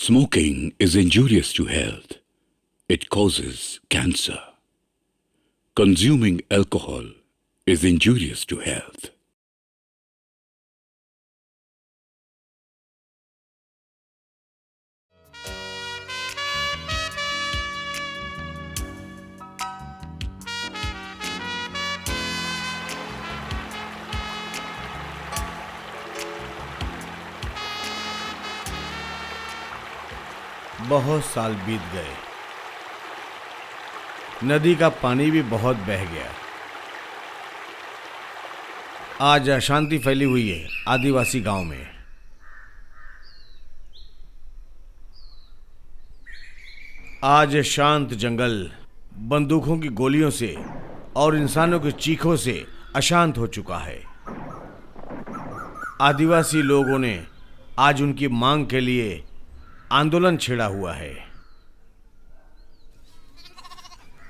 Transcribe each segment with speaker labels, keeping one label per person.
Speaker 1: Smoking is injurious to health. It causes cancer. Consuming alcohol is injurious to health.
Speaker 2: बहुत साल बीत गए। नदी का पानी भी बहुत बह गया। आज अशांति फैली हुई है आदिवासी गांव में। आज शांत जंगल बंदूकों की गोलियों से और इंसानों की चीखों से अशांत हो चुका है। आदिवासी लोगों ने आज उनकी मांग के लिए आंदोलन छेड़ा हुआ है।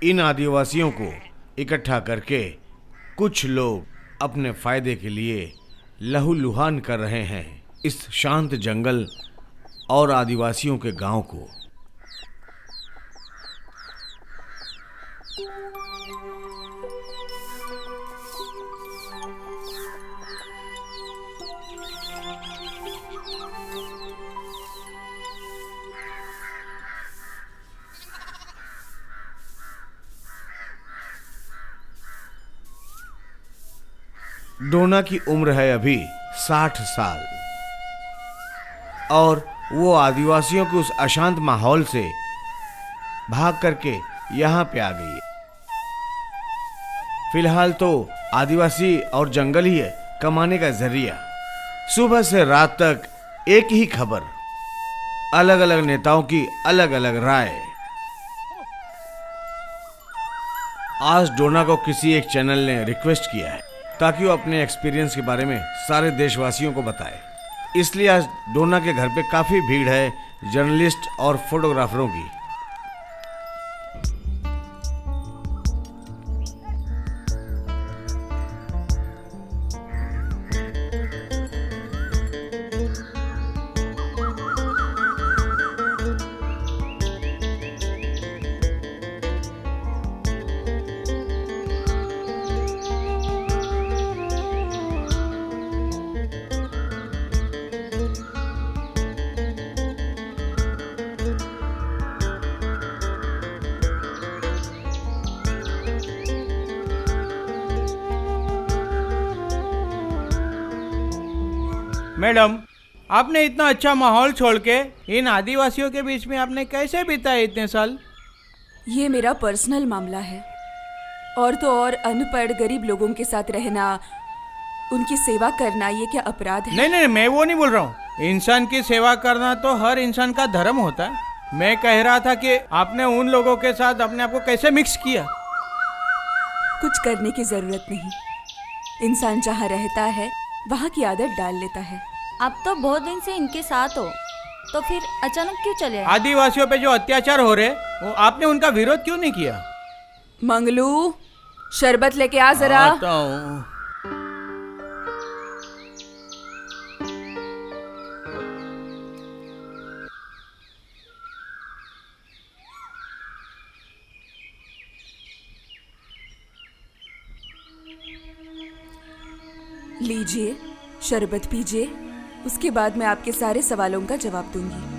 Speaker 2: इन आदिवासियों को इकट्ठा करके कुछ लोग अपने फायदे के लिए लहूलुहान कर रहे हैं इस शांत जंगल और आदिवासियों के गांव को। डोना की उम्र है अभी 60 साल और वो आदिवासियों के उस अशांत माहौल से भाग करके यहाँ पे आ गई है। फिलहाल तो आदिवासी और जंगल ही है कमाने का जरिया। सुबह से रात तक एक ही खबर, अलग अलग नेताओं की अलग अलग राय। आज डोना को किसी एक चैनल ने रिक्वेस्ट किया है ताकि वो अपने एक्सपीरियंस के बारे में सारे देशवासियों को बताए। इसलिए आज डोना के घर पे काफी भीड़ है जर्नलिस्ट और फोटोग्राफरों की।
Speaker 3: मैडम, आपने इतना अच्छा माहौल छोड़ के इन आदिवासियों के बीच में आपने कैसे बिताए इतने साल?
Speaker 4: ये मेरा पर्सनल मामला है। और तो और अनपढ़ गरीब लोगों के साथ रहना, उनकी सेवा करना, ये क्या अपराध है?
Speaker 3: नहीं नहीं, मैं वो नहीं बोल रहा हूँ। इंसान की सेवा करना तो हर इंसान का धर्म होता है। मैं कह रहा था कि आपने उन लोगों के साथ अपने आप को कैसे मिक्स किया?
Speaker 4: कुछ करने की जरूरत नहीं। इंसान जहाँ रहता है वहाँ की आदत डाल लेता है।
Speaker 5: आप तो बहुत दिन से इनके साथ हो, तो फिर अचानक क्यों चले आए?
Speaker 3: आदिवासियों पे जो अत्याचार हो रहे वो आपने उनका विरोध क्यों नहीं किया?
Speaker 4: मंगलू, शरबत लेके आ जरा।
Speaker 3: आता हूँ।
Speaker 4: लीजिए, शरबत पीजिए, उसके बाद मैं आपके सारे सवालों का जवाब दूंगी।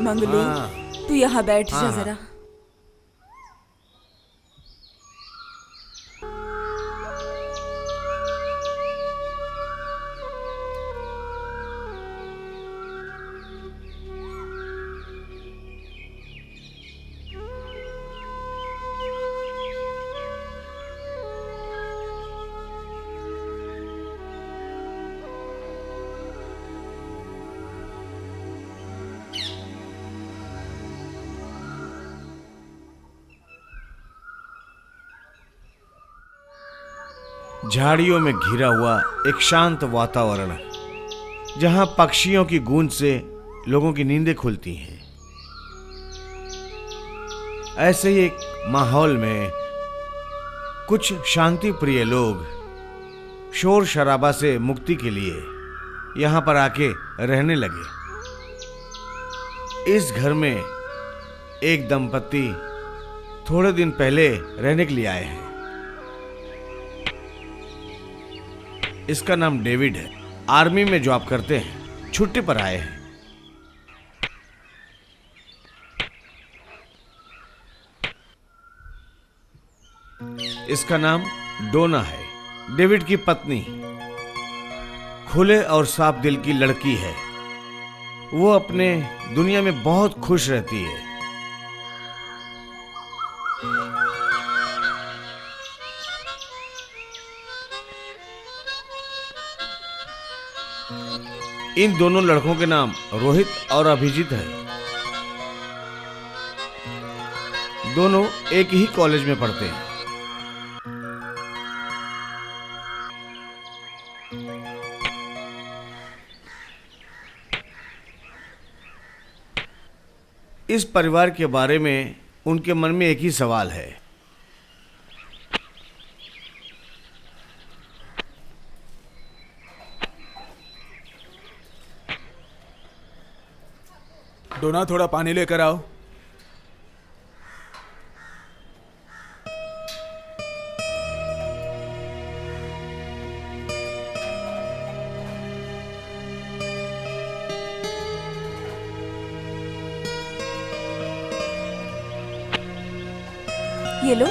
Speaker 4: मंगलू, तू यहाँ बैठ जा जरा।
Speaker 2: झाड़ियों में घिरा हुआ एक शांत वातावरण, जहां पक्षियों की गूंज से लोगों की नींदें खुलती हैं। ऐसे ही एक माहौल में कुछ शांति प्रिय लोग शोर शराबा से मुक्ति के लिए यहां पर आके रहने लगे। इस घर में एक दंपति थोड़े दिन पहले रहने के लिए आए हैं। इसका नाम डेविड है। आर्मी में जॉब करते हैं, छुट्टी पर आए हैं। इसका नाम डोना है। डेविड की पत्नी खुले और साफ दिल की लड़की है। वो अपने दुनिया में बहुत खुश रहती है। इन दोनों लड़कों के नाम रोहित और अभिजीत है। दोनों एक ही कॉलेज में पढ़ते हैं। इस परिवार के बारे में उनके मन में एक ही सवाल है।
Speaker 6: डोना, थोड़ा पानी लेकर आओ।
Speaker 4: ये लो।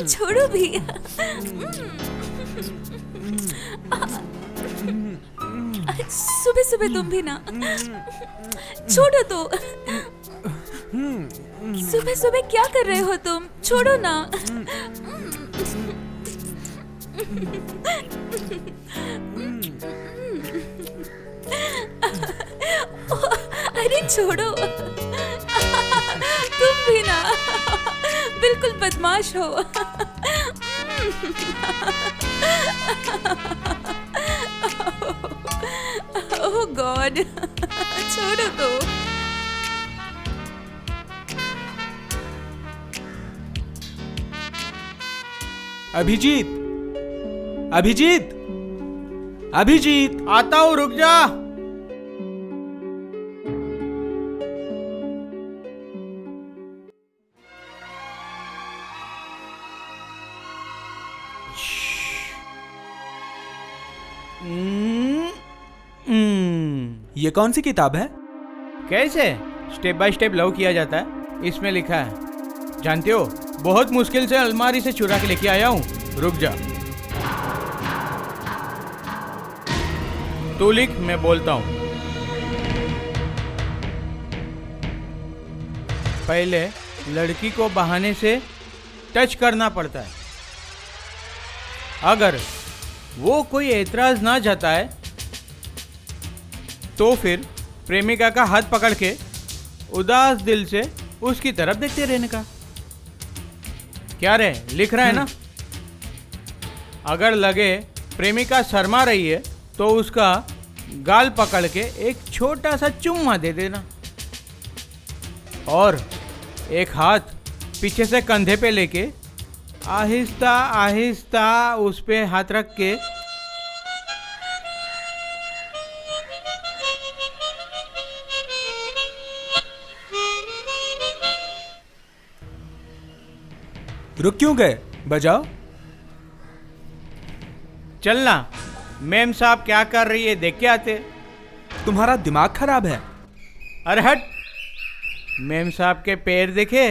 Speaker 4: छोड़ो भी। सुबह सुबह तुम भी ना, छोड़ो तो। सुबह सुबह क्या कर रहे हो तुम? छोड़ो ना। अरे छोड़ो। तुम भी ना बिल्कुल बदमाश हो। ओह गॉड, छोड़ो तो।
Speaker 6: अभिजीत, अभिजीत, अभिजीत।
Speaker 3: आता हूँ, रुक जा।
Speaker 6: ये कौन सी किताब है?
Speaker 3: कैसे स्टेप बाय स्टेप लव किया जाता है, इसमें लिखा है। जानते हो, बहुत मुश्किल से अलमारी से चुरा के लेके आया हूँ। रुक जा, तू लिख, मैं बोलता हूँ। पहले लड़की को बहाने से टच करना पड़ता है। अगर वो कोई एतराज ना जताए तो फिर प्रेमिका का हाथ पकड़ के उदास दिल से उसकी तरफ देखते रहने का। क्या रे, लिख रहा है ना? अगर लगे प्रेमिका शर्मा रही है तो उसका गाल पकड़ के एक छोटा सा चुम्मा दे देना, और एक हाथ पीछे से कंधे पे लेके आहिस्ता आहिस्ता उस पे हाथ रख के
Speaker 6: रुक क्यों गए? बजाओ।
Speaker 3: चलना, मैम साहब क्या कर रही है देख के आते।
Speaker 6: तुम्हारा दिमाग खराब है।
Speaker 3: अरे हट, मैम साहब के पैर देखे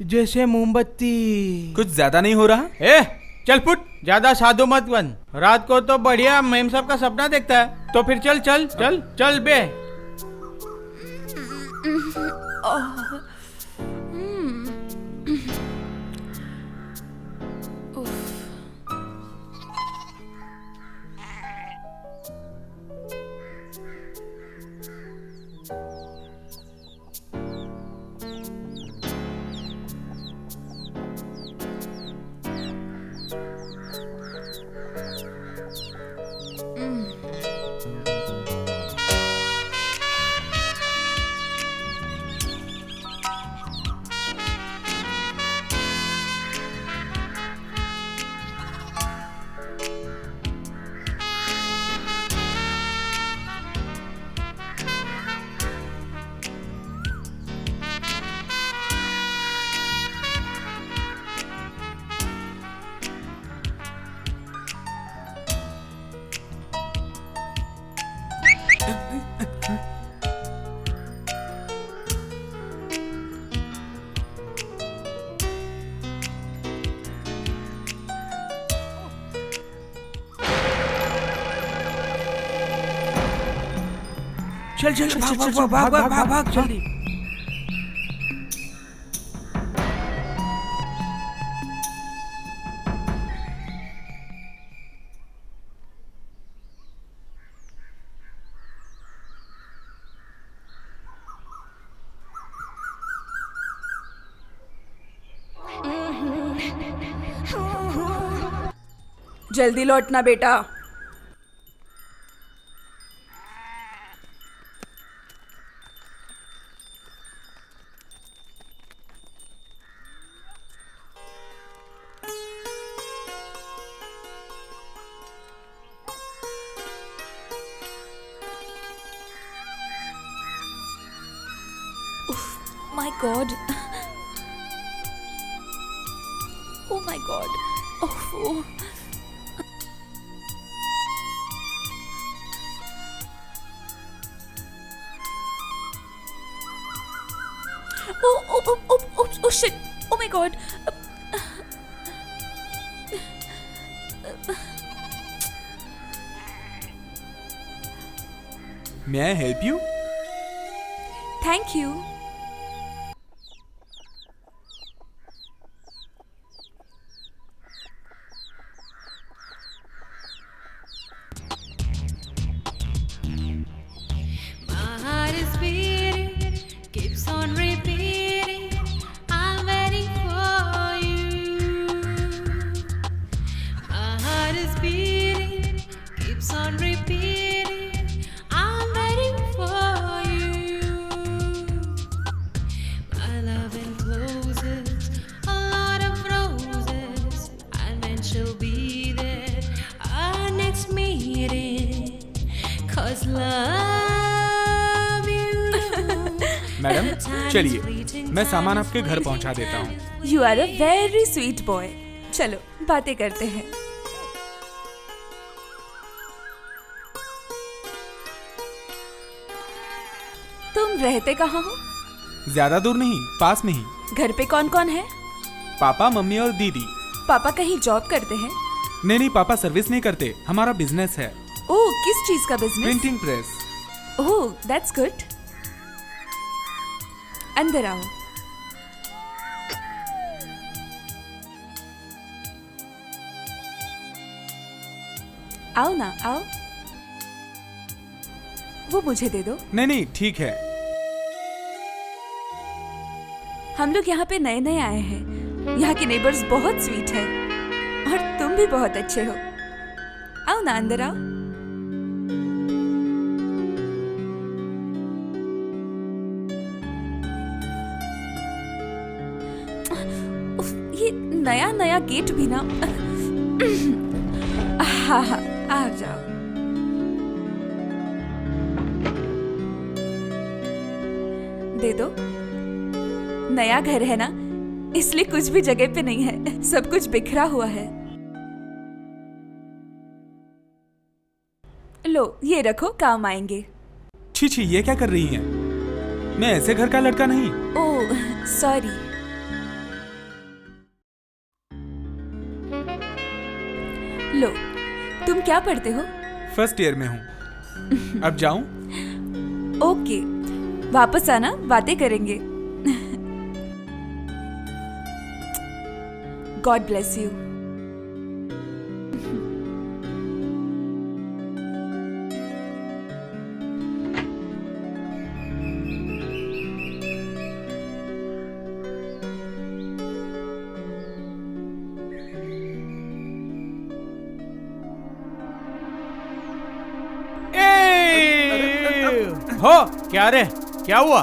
Speaker 3: जैसे मोमबत्ती।
Speaker 6: कुछ ज्यादा नहीं हो रहा?
Speaker 3: ए चल फुट, ज्यादा साधु मत बन। रात को तो बढ़िया मैम साहब का सपना देखता है, तो फिर चल चल चल चल बे। चल चल भाग भाग भाग भाग भाग भाग जल्दी।
Speaker 4: जल्दी लौटना बेटा।
Speaker 5: My God. Oh my God. Oh. Oh shit. Oh my God.
Speaker 6: May I help you?
Speaker 4: Thank you.
Speaker 7: My heart is beating, keeps on repeating. I'm waiting for you. My heart is beating, keeps on repeating. I'm waiting for you. My love encloses a lot of roses, and then she'll be there. Our next meeting, 'cause love you know.
Speaker 6: Madam चलिए, मैं सामान आपके घर पहुंचा देता हूँ।
Speaker 4: You are a very sweet boy. चलो बातें करते हैं। तुम रहते कहाँ हो?
Speaker 6: ज्यादा दूर नहीं, पास में ही।
Speaker 4: घर पे कौन कौन है?
Speaker 6: पापा, मम्मी और दीदी।
Speaker 4: पापा कहीं जॉब करते हैं?
Speaker 6: नहीं, पापा सर्विस नहीं करते, हमारा बिजनेस है।
Speaker 4: ओह, किस चीज का business?
Speaker 6: Printing press.
Speaker 4: Oh, that's good. अंदर आओ। आओ ना, आओ। वो मुझे दे दो।
Speaker 6: नहीं, ठीक है।
Speaker 4: हम लोग यहाँ पे नए नए आए हैं। यहाँ के नेबर्स बहुत स्वीट है और तुम भी बहुत अच्छे हो। आओ ना, अंदर आओ। उफ, ये नया नया गेट भी ना। हाँ हाँ, आ जाओ। दे दो। नया घर है ना, इसलिए कुछ भी जगह पे नहीं है, सब कुछ बिखरा हुआ है। लो, ये रखो, काम आएंगे।
Speaker 6: छी, ये क्या कर रही हैं? मैं ऐसे घर का लड़का नहीं।
Speaker 4: ओह, सॉरी। लो, तुम क्या पढ़ते हो?
Speaker 6: फर्स्ट ईयर में हूँ। अब जाऊं?
Speaker 4: ओके, वापस आना, बातें करेंगे। God bless you.
Speaker 3: हो क्या रे, क्या हुआ?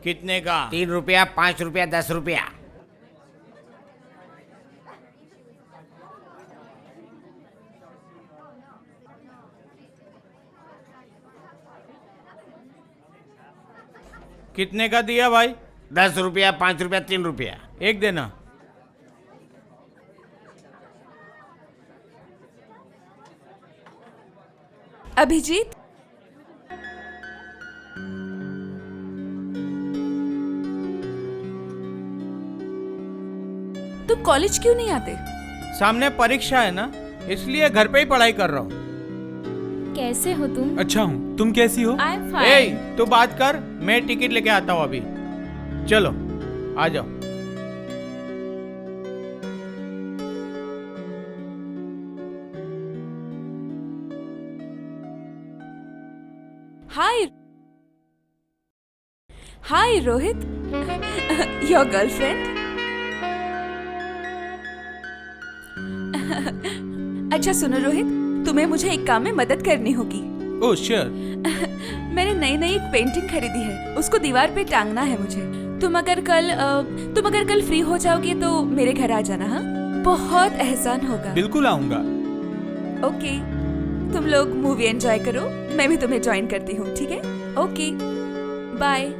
Speaker 3: कितने का?
Speaker 2: 3 रुपया, 5 रुपया, 10 रुपया।
Speaker 3: कितने का दिया भाई?
Speaker 2: 10 रुपया, 5 रुपया, 3 रुपया।
Speaker 3: एक देना।
Speaker 4: अभिजीत, तुम कॉलेज क्यों नहीं आते?
Speaker 3: सामने परीक्षा है ना, इसलिए घर पे ही पढ़ाई कर रहा हूँ।
Speaker 5: कैसे हो तुम?
Speaker 6: अच्छा हूँ, तुम कैसी हो?
Speaker 5: I am
Speaker 3: a,
Speaker 5: fine.
Speaker 3: तू बात कर, मैं टिकट लेके आता हूँ अभी। चलो आ जाओ।
Speaker 4: हाय हाय रोहित, योर गर्लफ्रेंड? अच्छा सुनो रोहित, तुम्हें मुझे एक काम में मदद करनी होगी।
Speaker 3: Oh sure.
Speaker 4: मैंने नई एक पेंटिंग खरीदी है, उसको दीवार पे टांगना है मुझे। तुम अगर कल फ्री हो जाओगे तो मेरे घर आ जाना। हाँ, बहुत एहसान होगा।
Speaker 6: बिल्कुल आऊंगा।
Speaker 4: ओके, तुम लोग मूवी एंजॉय करो, मैं भी तुम्हें ज्वाइन करती हूँ, ठीक है? Okay, bye.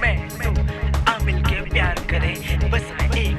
Speaker 8: मैं तू आ मिलके प्यार करें, बस एक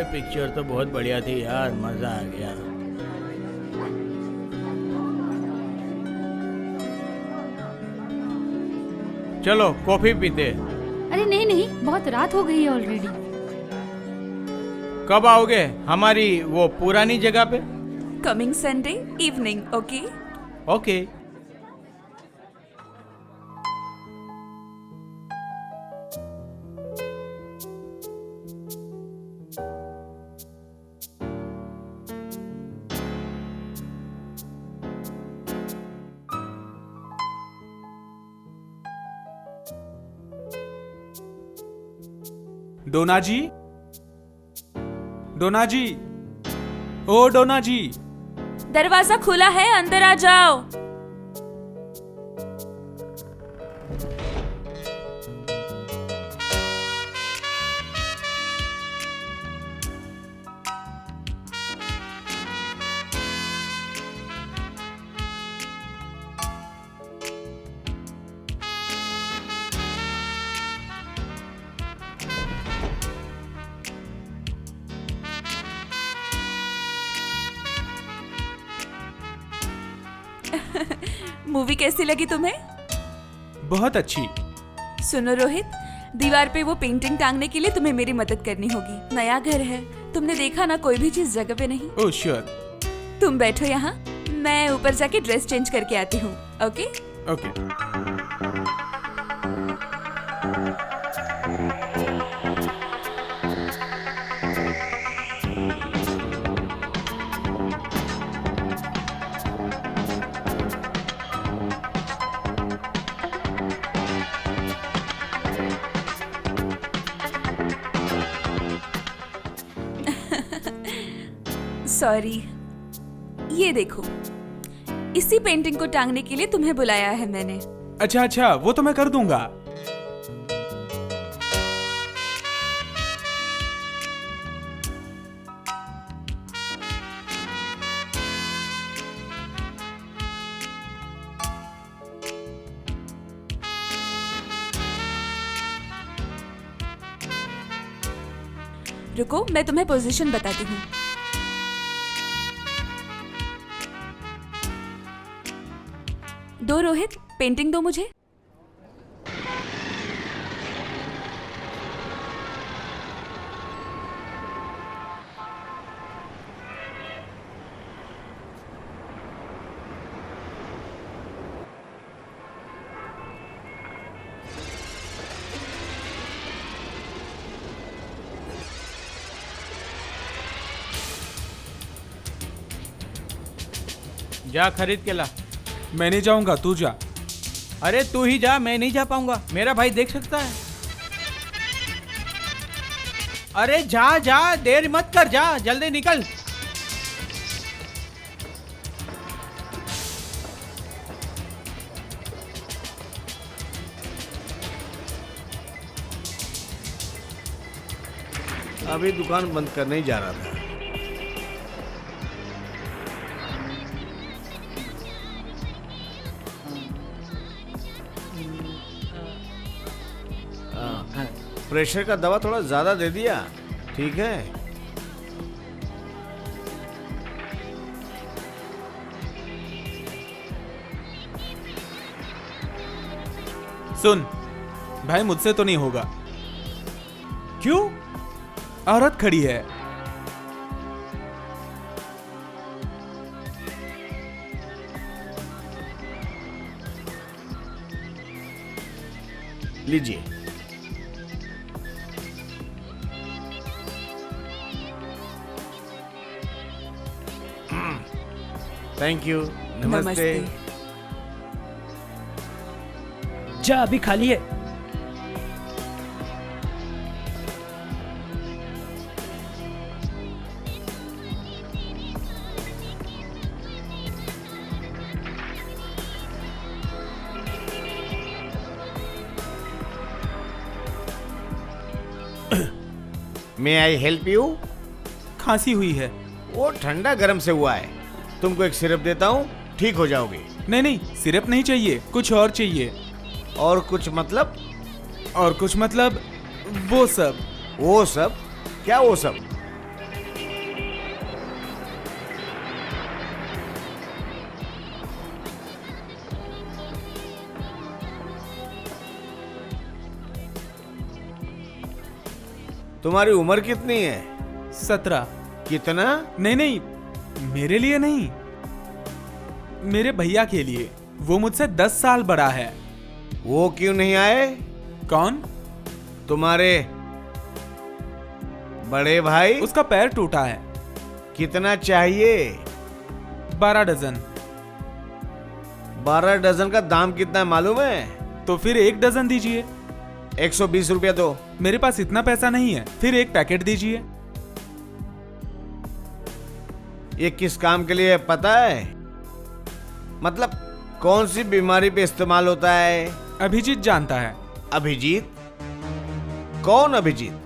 Speaker 3: पिक्चर तो बहुत बढ़िया थी यार, मजा आ गया। चलो कॉफी पीते।
Speaker 8: अरे नहीं नहीं, बहुत रात हो गई है ऑलरेडी।
Speaker 3: कब आओगे हमारी वो पुरानी जगह पे?
Speaker 4: Coming Sunday evening, okay?
Speaker 3: Okay.
Speaker 6: Dona ji, Dona ji, ओ डोना जी।
Speaker 4: दरवाजा खुला है, अंदर आ जाओ। मूवी कैसी लगी तुम्हें?
Speaker 6: बहुत अच्छी।
Speaker 4: सुनो रोहित, दीवार पे वो पेंटिंग टांगने के लिए तुम्हें मेरी मदद करनी होगी। नया घर है, तुमने देखा ना, कोई भी चीज जगह पे नहीं।
Speaker 6: Oh sure.
Speaker 4: तुम बैठो यहाँ, मैं ऊपर जाके ड्रेस चेंज करके आती हूँ। ओके?
Speaker 6: ओके।
Speaker 4: सॉरी, ये देखो, इसी पेंटिंग को टांगने के लिए तुम्हें बुलाया है मैंने।
Speaker 6: अच्छा अच्छा, वो तो मैं कर दूंगा।
Speaker 4: रुको, मैं तुम्हें पोजीशन बताती हूँ। दो रोहित, पेंटिंग दो मुझे।
Speaker 3: जा खरीद के ला।
Speaker 6: मैं नहीं जाऊंगा, तू जा।
Speaker 3: अरे तू ही जा, मैं नहीं जा पाऊंगा, मेरा भाई देख सकता है। अरे जा जा, देर मत कर, जा जल्दी निकल।
Speaker 2: अभी दुकान बंद करने ही जा रहा था। प्रेशर का दवा थोड़ा ज्यादा दे दिया, ठीक है?
Speaker 6: सुन भाई, मुझसे तो नहीं होगा।
Speaker 3: क्यों?
Speaker 6: औरत खड़ी है।
Speaker 2: लीजिए। Thank you. नमस्ते।
Speaker 9: जा, अभी खाली है।
Speaker 2: मे आई हेल्प यू?
Speaker 6: खांसी हुई है।
Speaker 2: वो ठंडा गर्म से हुआ है, तुमको एक सिरप देता हूँ, ठीक हो जाओगे।
Speaker 6: नहीं नहीं, सिरप नहीं चाहिए, कुछ और चाहिए।
Speaker 2: और कुछ मतलब?
Speaker 6: और कुछ मतलब वो सब।
Speaker 2: वो सब? क्या वो सब? तुम्हारी उम्र कितनी है?
Speaker 6: 17।
Speaker 2: कितना?
Speaker 6: नहीं नहीं, मेरे लिए नहीं, मेरे भैया के लिए। वो मुझसे 10 साल बड़ा है।
Speaker 2: वो क्यों नहीं आए?
Speaker 6: कौन?
Speaker 2: तुम्हारे बड़े भाई।
Speaker 6: उसका पैर टूटा है।
Speaker 2: कितना चाहिए?
Speaker 6: 12 डजन।
Speaker 2: 12 डजन का दाम कितना है मालूम है?
Speaker 6: तो फिर 1 डजन दीजिए।
Speaker 2: 120 रुपया दो।
Speaker 6: मेरे पास इतना पैसा नहीं है, फिर 1 पैकेट दीजिए।
Speaker 2: ये किस काम के लिए पता है? मतलब कौन सी बीमारी पे इस्तेमाल होता है?
Speaker 6: अभिजीत जानता है।
Speaker 2: अभिजीत? कौन अभिजीत?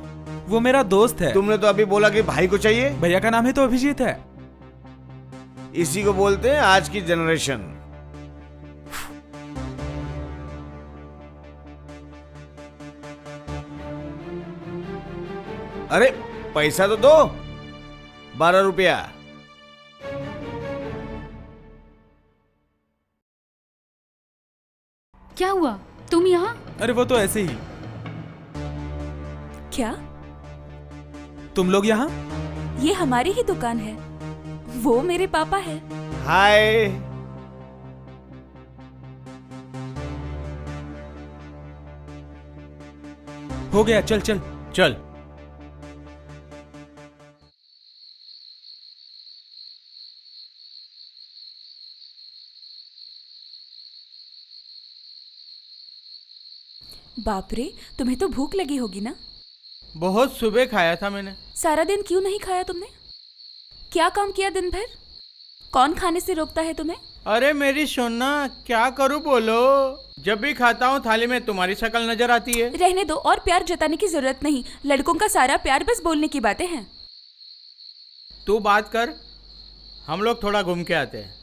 Speaker 6: वो मेरा दोस्त है।
Speaker 2: तुमने तो अभी बोला कि भाई को चाहिए।
Speaker 6: भैया का नाम ही तो अभिजीत है।
Speaker 2: इसी को बोलते हैं आज की जनरेशन। अरे पैसा तो दो। 12 रुपया।
Speaker 8: क्या हुआ? तुम यहाँ?
Speaker 6: अरे वो तो ऐसे ही।
Speaker 4: क्या?
Speaker 6: तुम लोग यहाँ?
Speaker 4: ये हमारी ही दुकान है। वो मेरे पापा है।
Speaker 2: हाय।
Speaker 6: हो गया, चल चल
Speaker 2: चल।
Speaker 4: बाप रे, तुम्हें तो भूख लगी होगी ना?
Speaker 3: बहुत सुबह खाया था मैंने।
Speaker 4: सारा दिन क्यों नहीं खाया तुमने? क्या काम किया दिन भर? कौन खाने से रोकता है तुम्हें?
Speaker 3: अरे मेरी सोना, क्या करूं बोलो। जब भी खाता हूँ थाली में तुम्हारी शक्ल नजर आती है।
Speaker 4: रहने दो, और प्यार जताने की जरूरत नहीं। लड़कों का सारा प्यार बस बोलने की बातें हैं।
Speaker 3: तू बात कर, हम लोग थोड़ा घूम के आते हैं।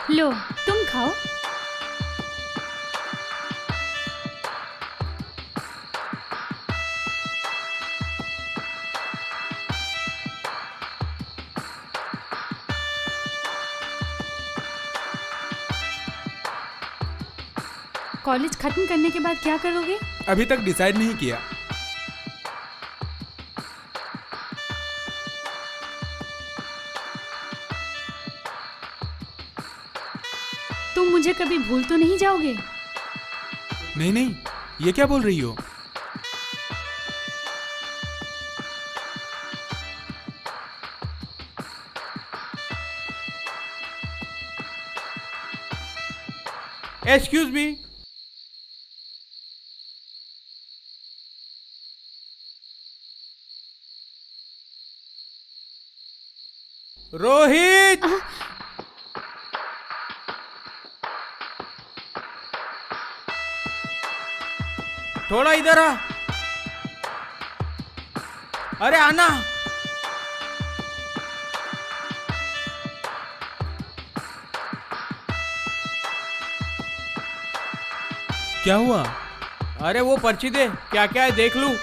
Speaker 8: लो, तुम खाओ। कॉलेज खत्म करने के बाद क्या करोगे?
Speaker 6: अभी तक डिसाइड नहीं किया।
Speaker 8: तुम मुझे कभी भूल तो नहीं जाओगे?
Speaker 6: नहीं नहीं, ये क्या बोल रही हो?
Speaker 3: Excuse me. रोहित, थोड़ा इधर आ। अरे आना।
Speaker 6: क्या हुआ?
Speaker 3: अरे वो पर्ची दे, क्या क्या है देख लूं।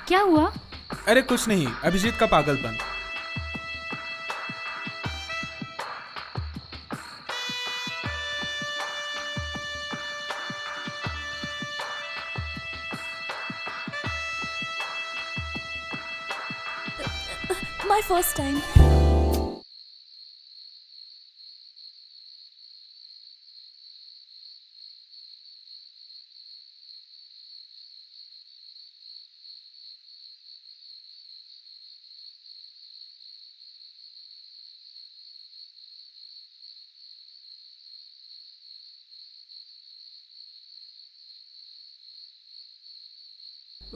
Speaker 8: क्या हुआ?
Speaker 6: अरे कुछ नहीं, अभिजीत का पागलपन।
Speaker 4: My first time.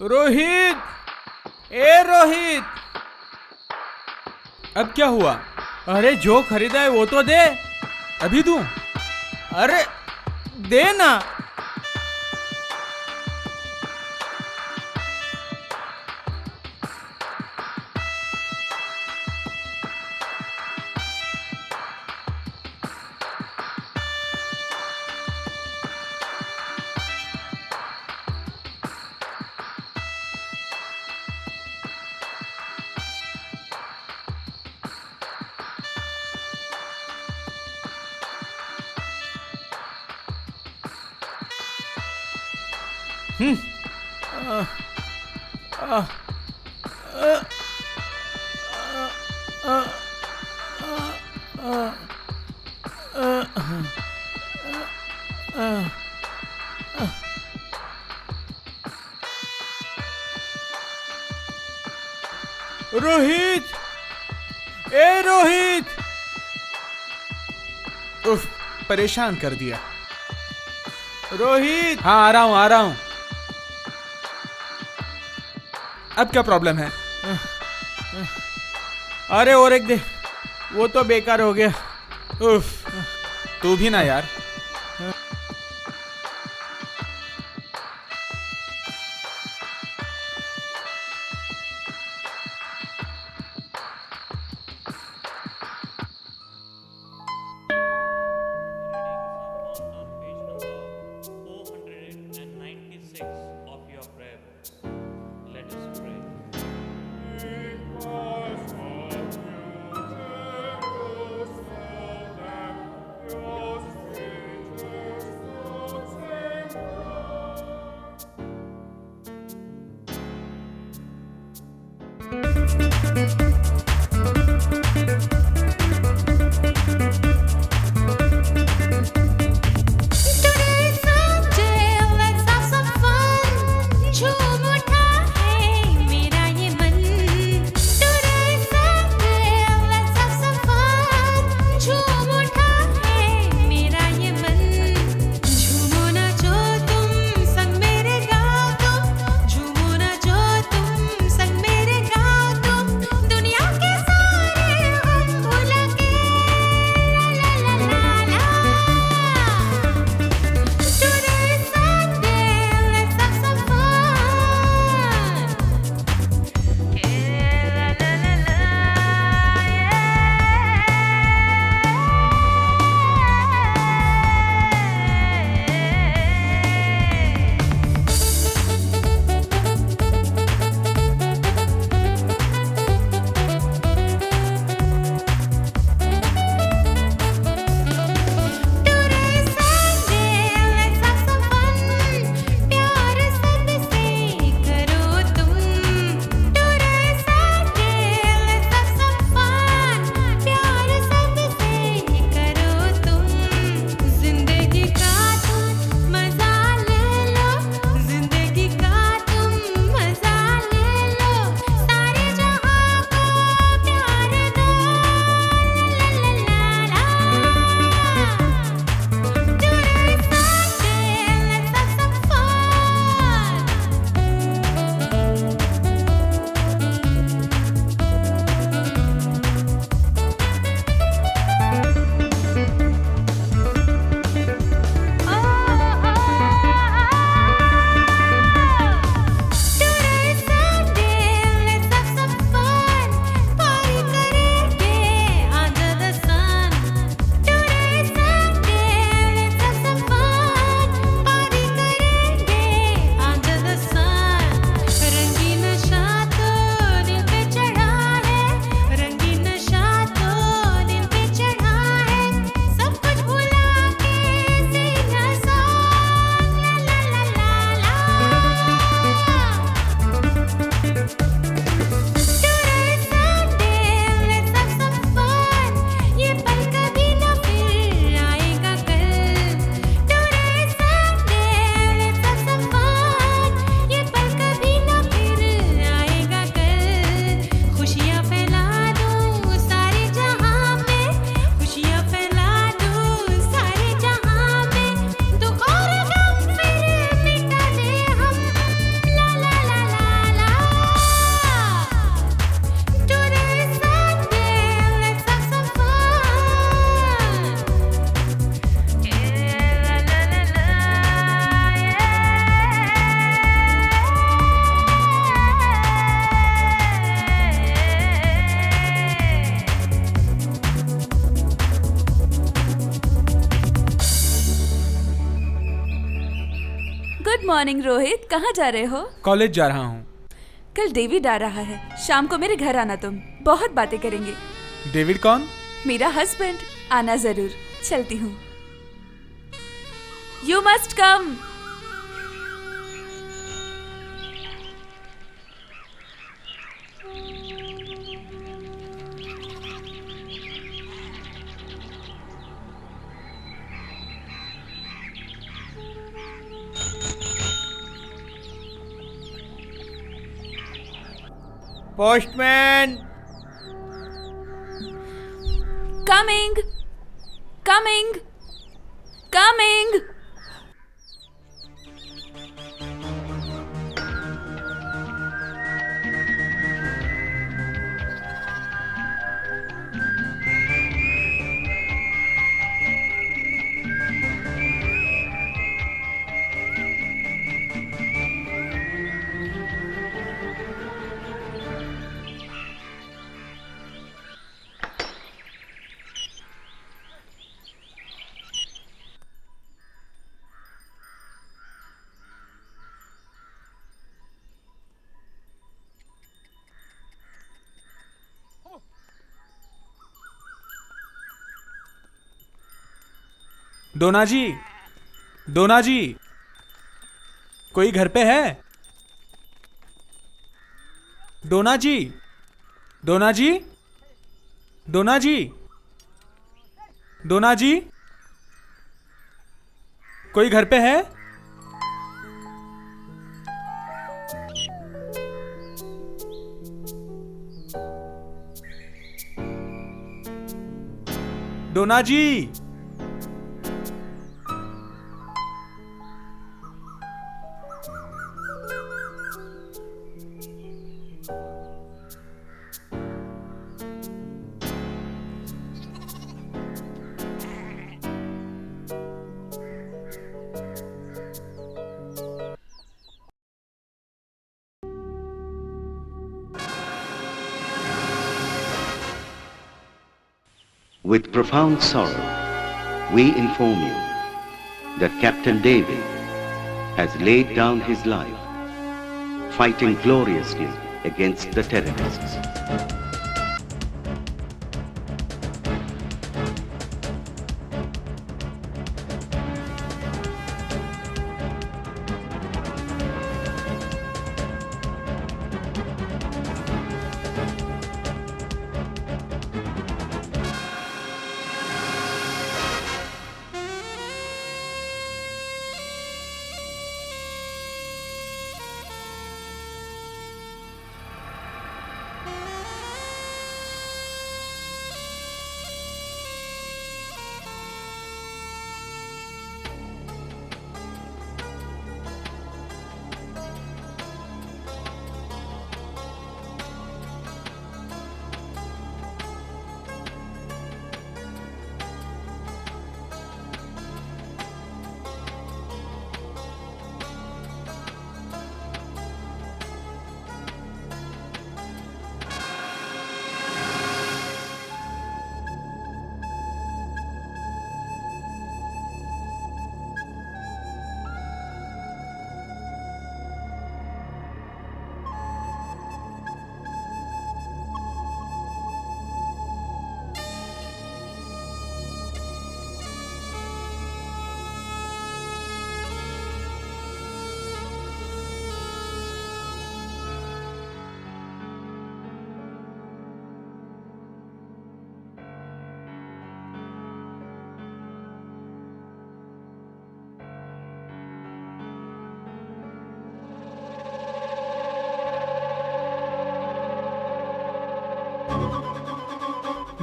Speaker 3: रोहित, ए रोहित।
Speaker 6: अब क्या हुआ?
Speaker 3: अरे जो खरीदा है वो तो दे।
Speaker 6: अभी दूं?
Speaker 3: अरे दे ना। रोहित, ए रोहित।
Speaker 6: उफ, परेशान कर दिया।
Speaker 3: रोहित,
Speaker 6: हाँ आ रहा हूँ। अब क्या प्रॉब्लम है?
Speaker 3: अरे और एक दे, वो तो बेकार हो गया।
Speaker 6: उफ, तू भी ना यार।
Speaker 4: मॉर्निंग रोहित, कहाँ जा रहे हो?
Speaker 6: कॉलेज जा रहा हूँ।
Speaker 4: कल डेविड आ रहा है, शाम को मेरे घर आना, तुम बहुत बातें करेंगे।
Speaker 6: डेविड कौन?
Speaker 4: मेरा हस्बैंड, आना जरूर। चलती हूँ। You must come.
Speaker 3: Postman.
Speaker 4: Coming coming coming.
Speaker 6: Dona ji, Dona ji, कोई घर पे है? डोना जी, डोना जी, डोना जी, डोना जी, कोई घर पे है? डोना जी।
Speaker 10: With profound sorrow, we inform you that Captain David has laid down his life fighting gloriously against the terrorists.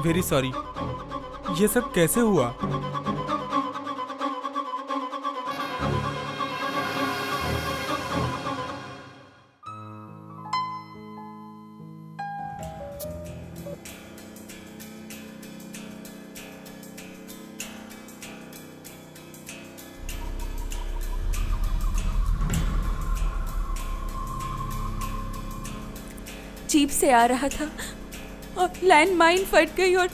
Speaker 6: Very sorry, ये सब कैसे हुआ?
Speaker 4: जीप से आ रहा था और लैंड माइन फट गई और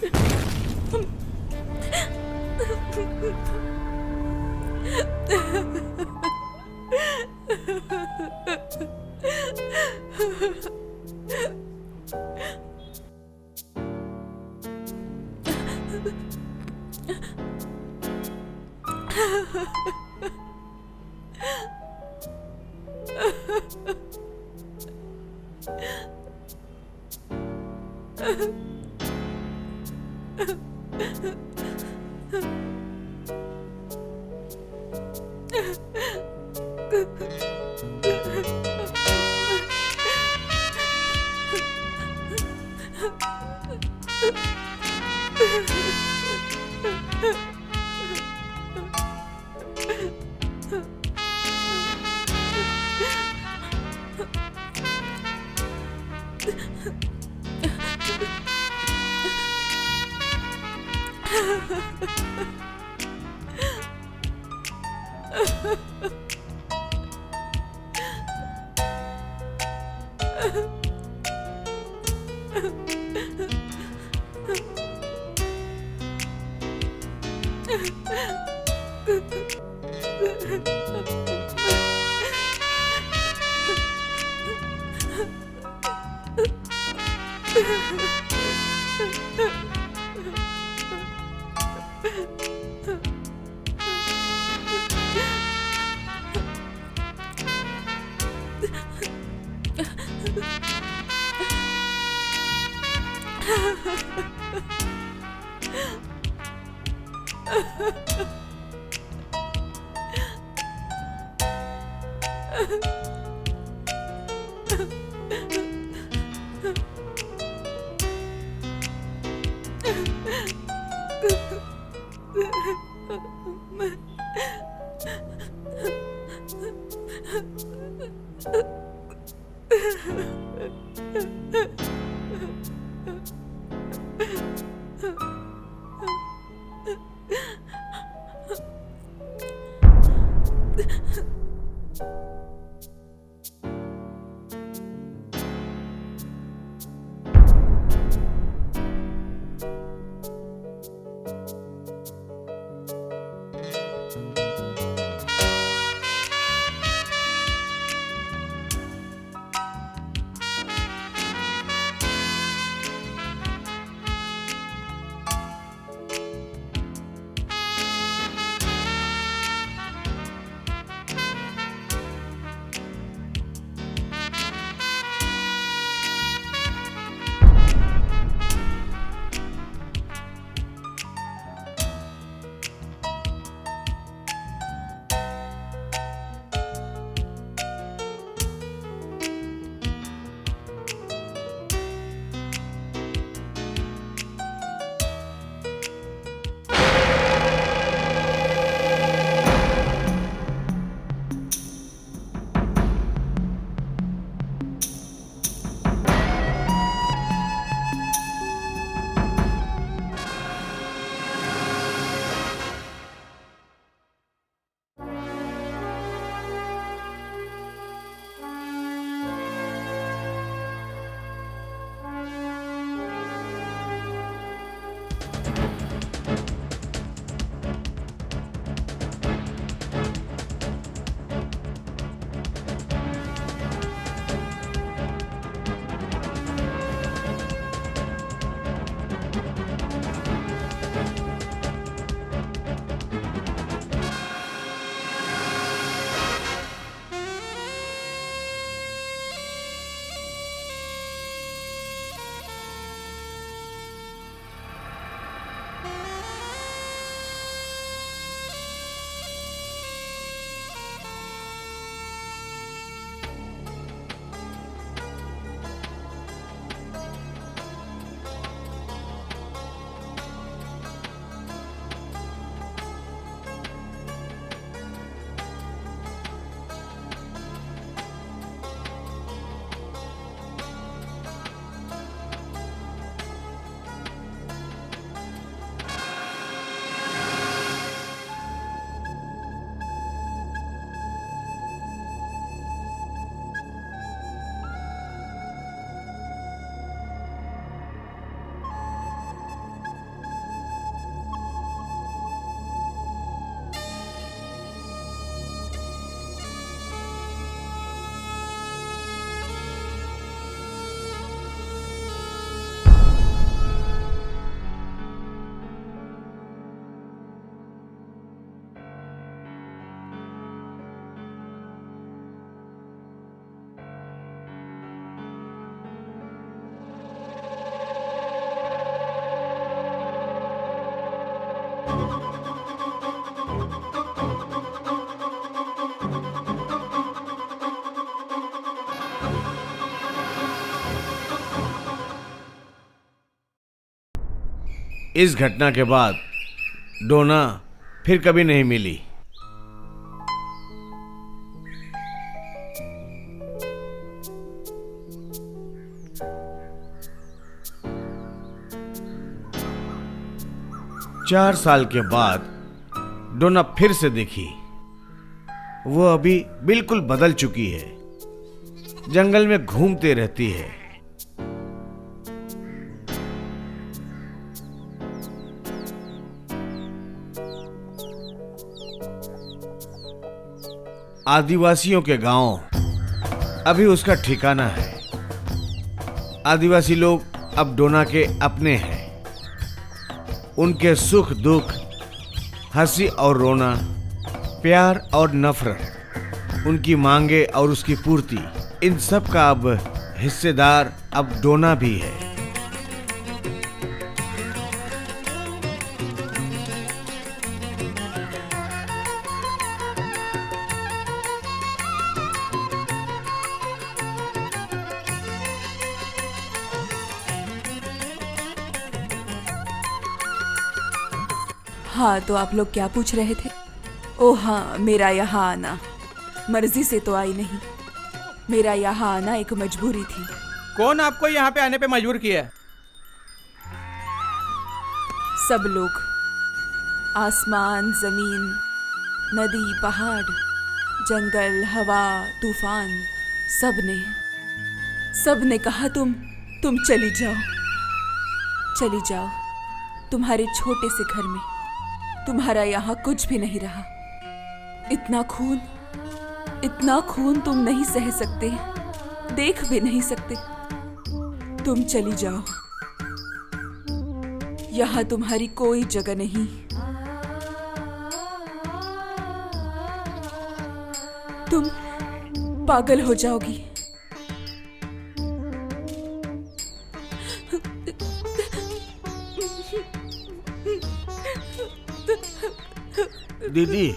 Speaker 2: इस घटना के बाद डोना फिर कभी नहीं मिली। चार साल के बाद डोना फिर से दिखी। वो अभी बिल्कुल बदल चुकी है, जंगल में घूमते रहती है। आदिवासियों के गांव अभी उसका ठिकाना है। आदिवासी लोग अब डोना के अपने हैं। उनके सुख दुख, हंसी और रोना, प्यार और नफरत, उनकी मांगे और उसकी पूर्ति, इन सब का अब हिस्सेदार अब डोना भी है।
Speaker 4: हाँ, तो आप लोग क्या पूछ रहे थे? ओह हाँ, मेरा यहाँ आना मर्जी से तो आई नहीं। मेरा यहाँ आना एक मजबूरी थी।
Speaker 3: कौन आपको यहाँ पे आने पे मजबूर किया है?
Speaker 4: सब लोग, आसमान, जमीन, नदी, पहाड़, जंगल, हवा, तूफान, सबने कहा तुम चली जाओ। तुम्हारे छोटे से घर में तुम्हारा यहाँ कुछ भी नहीं रहा। इतना खून तुम नहीं सह सकते, देख भी नहीं सकते। तुम चली जाओ, यहाँ तुम्हारी कोई जगह नहीं। तुम पागल हो जाओगी।
Speaker 2: दीदी,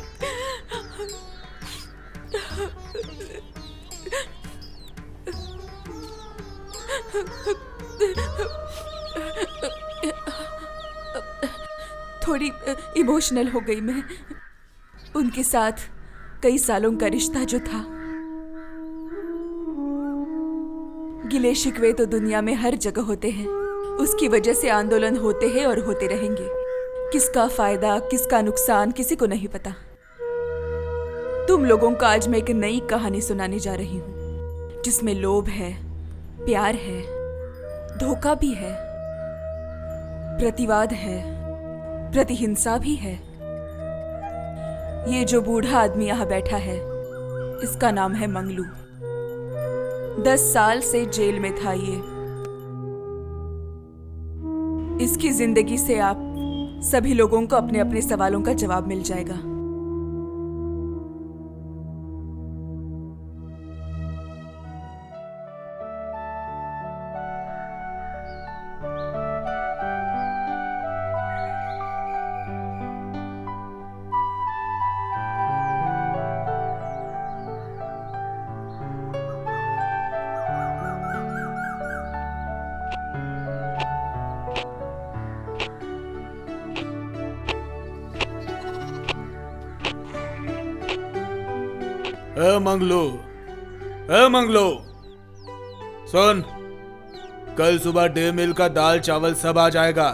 Speaker 4: थोड़ी इमोशनल हो गई मैं। उनके साथ कई सालों का रिश्ता जो था, गिले शिकवे तो दुनिया में हर जगह होते हैं। उसकी वजह से आंदोलन होते हैं और होते रहेंगे। किसका फायदा, किसका नुकसान, किसी को नहीं पता। तुम लोगों को आज मैं एक नई कहानी सुनाने जा रही हूँ, जिसमें लोभ है, प्यार है, धोखा भी है, प्रतिवाद है, प्रतिहिंसा भी है। ये जो बूढ़ा आदमी यहाँ बैठा है, इसका नाम है मंगलू। 10 साल से जेल में था ये। इसकी जिंदगी से आप सभी लोगों को अपने अपने सवालों का जवाब मिल जाएगा।
Speaker 6: मंगलो, सुन, कल सुबह डे मिल का दाल चावल सब आ जाएगा,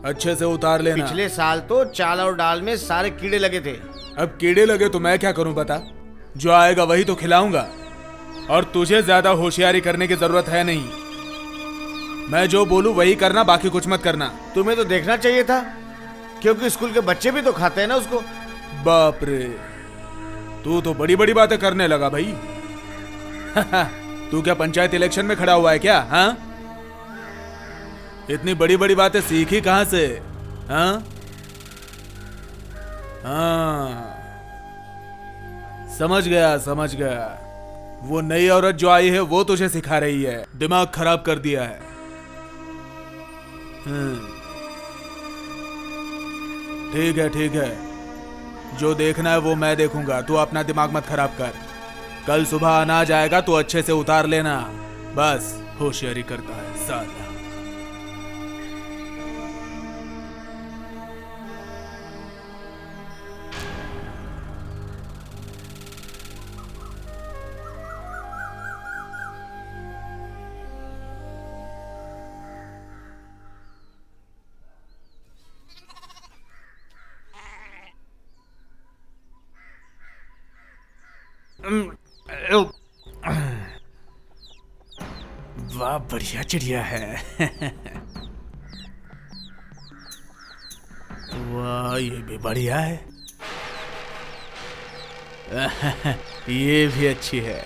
Speaker 6: अच्छे से उतार लेना।
Speaker 2: पिछले साल तो चाल और दाल में सारे कीड़े लगे थे।
Speaker 6: अब कीड़े लगे तो मैं क्या करूं बता? जो आएगा वही तो खिलाऊंगा, और तुझे ज्यादा होशियारी करने की जरूरत है नहीं। मैं जो बोलूं वही करना, बाकी कुछ मत करना।
Speaker 2: तुम्हें तो देखना चाहिए था, क्योंकि स्कूल के बच्चे भी तो खाते हैं ना उसको।
Speaker 6: बाप रे, तू तो बड़ी बड़ी बातें करने लगा भाई। तू क्या पंचायत इलेक्शन में खड़ा हुआ है क्या? हाँ, इतनी बड़ी बड़ी बातें सीखी कहां से? हाँ, समझ गया। वो नई औरत जो आई है वो तुझे सिखा रही है, दिमाग खराब कर दिया है। ठीक है, जो देखना है वो मैं देखूंगा, तू अपना दिमाग मत खराब कर। कल सुबह अनाज आएगा तो अच्छे से उतार लेना, बस होशियारी करता है साला। वाह बढ़िया चिड़िया है। वाह ये भी बढ़िया है। ये भी अच्छी है।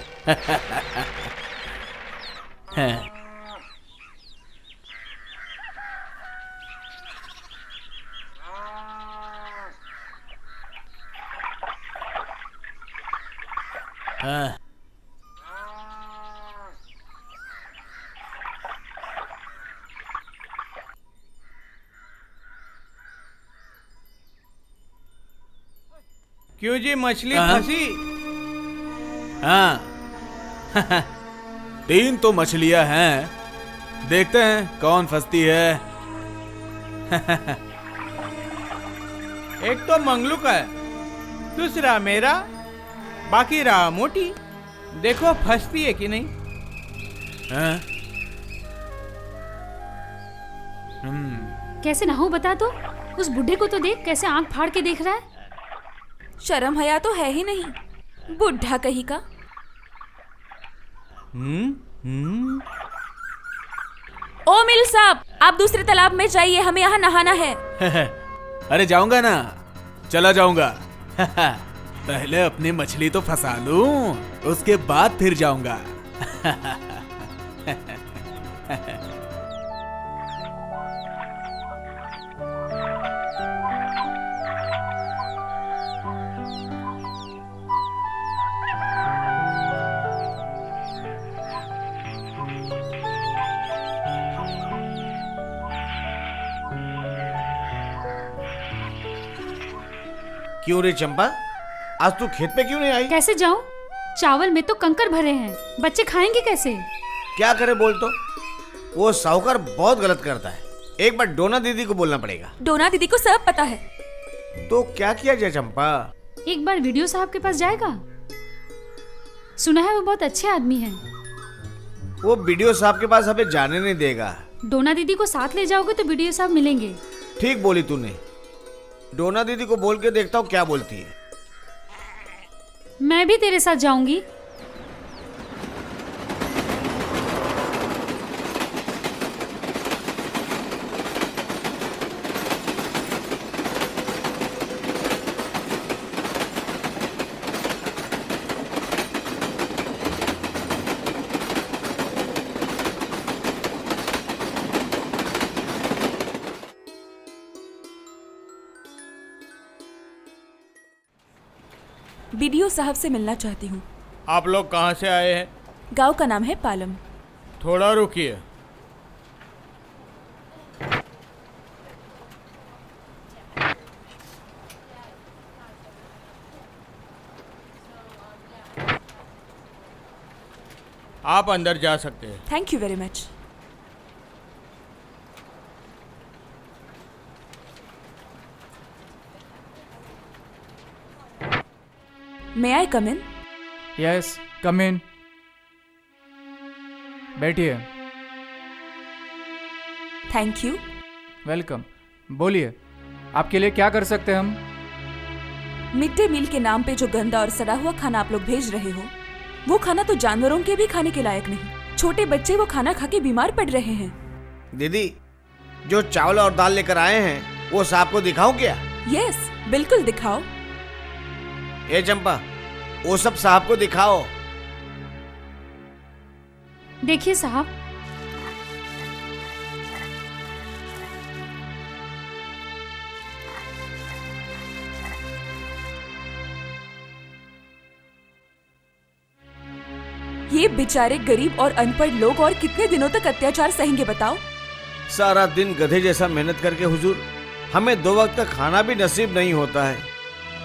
Speaker 3: क्यों जी, मछली फंसी?
Speaker 6: हाँ। 3 तो मछलियां हैं, देखते हैं कौन फंसती है।
Speaker 3: एक तो मंगलू का है, दूसरा मेरा, बाकी रहा मोटी। देखो फंसती है कि नहीं।
Speaker 6: हाँ?
Speaker 8: कैसे ना हो बता तो। उस बुढ़े को तो देख, कैसे आंख फाड़ के देख रहा है।
Speaker 4: शर्म हया तो है ही नहीं, बुढ़ा कहीं का। ओ मिल साहब, आप दूसरे तालाब में जाइए, हमें यहाँ नहाना है।
Speaker 6: अरे जाऊंगा ना, चला जाऊंगा। पहले अपनी मछली तो फंसा लूं, उसके बाद फिर जाऊंगा।
Speaker 2: क्यों रे चंपा, आज तू खेत पे क्यों नहीं आई?
Speaker 8: कैसे जाऊं? चावल में तो कंकर भरे हैं, बच्चे खाएंगे कैसे?
Speaker 2: क्या करे बोल तो। वो साहूकार बहुत गलत करता है, एक बार डोना दीदी को बोलना पड़ेगा।
Speaker 4: डोना दीदी को सब पता है।
Speaker 2: तो क्या किया जाए चंपा?
Speaker 8: एक बार वीडियो साहब के पास जाएगा। सुना है वो बहुत अच्छे आदमी हैं।
Speaker 2: वो वीडियो साहब के पास हमें जाने नहीं देगा।
Speaker 8: डोना दीदी को साथ ले जाओगे तो वीडियो साहब मिलेंगे।
Speaker 2: ठीक बोली तूने। डोना दीदी को बोल के देखता हूँ क्या बोलती है।
Speaker 8: मैं भी तेरे साथ जाऊंगी।
Speaker 4: बीडीओ साहब से मिलना चाहती हूँ।
Speaker 3: आप लोग कहाँ से आए हैं?
Speaker 4: गांव का नाम है पालम।
Speaker 3: थोड़ा रुकिए। आप अंदर जा सकते हैं।
Speaker 4: Thank you very much. May I come in?
Speaker 11: Yes come in. बैठिए।
Speaker 4: Thank you.
Speaker 11: वेलकम। बोलिए, आपके लिए क्या कर सकते हैं हम?
Speaker 4: मिड डे मील के नाम पे जो गंदा और सड़ा हुआ खाना आप लोग भेज रहे हो, वो खाना तो जानवरों के भी खाने के लायक नहीं। छोटे बच्चे वो खाना खा के बीमार पड़ रहे हैं।
Speaker 2: दीदी, जो चावल और दाल लेकर आए हैं वो साहब को दिखाऊं क्या?
Speaker 4: यस, बिल्कुल दिखाओ।
Speaker 2: ए चंपा, वो सब साहब को दिखाओ।
Speaker 8: देखिए साहब,
Speaker 4: ये बेचारे गरीब और अनपढ़ लोग और कितने दिनों तक अत्याचार सहेंगे बताओ?
Speaker 2: सारा दिन गधे जैसा मेहनत करके हुजूर, हमें 2 वक्त का खाना भी नसीब नहीं होता है।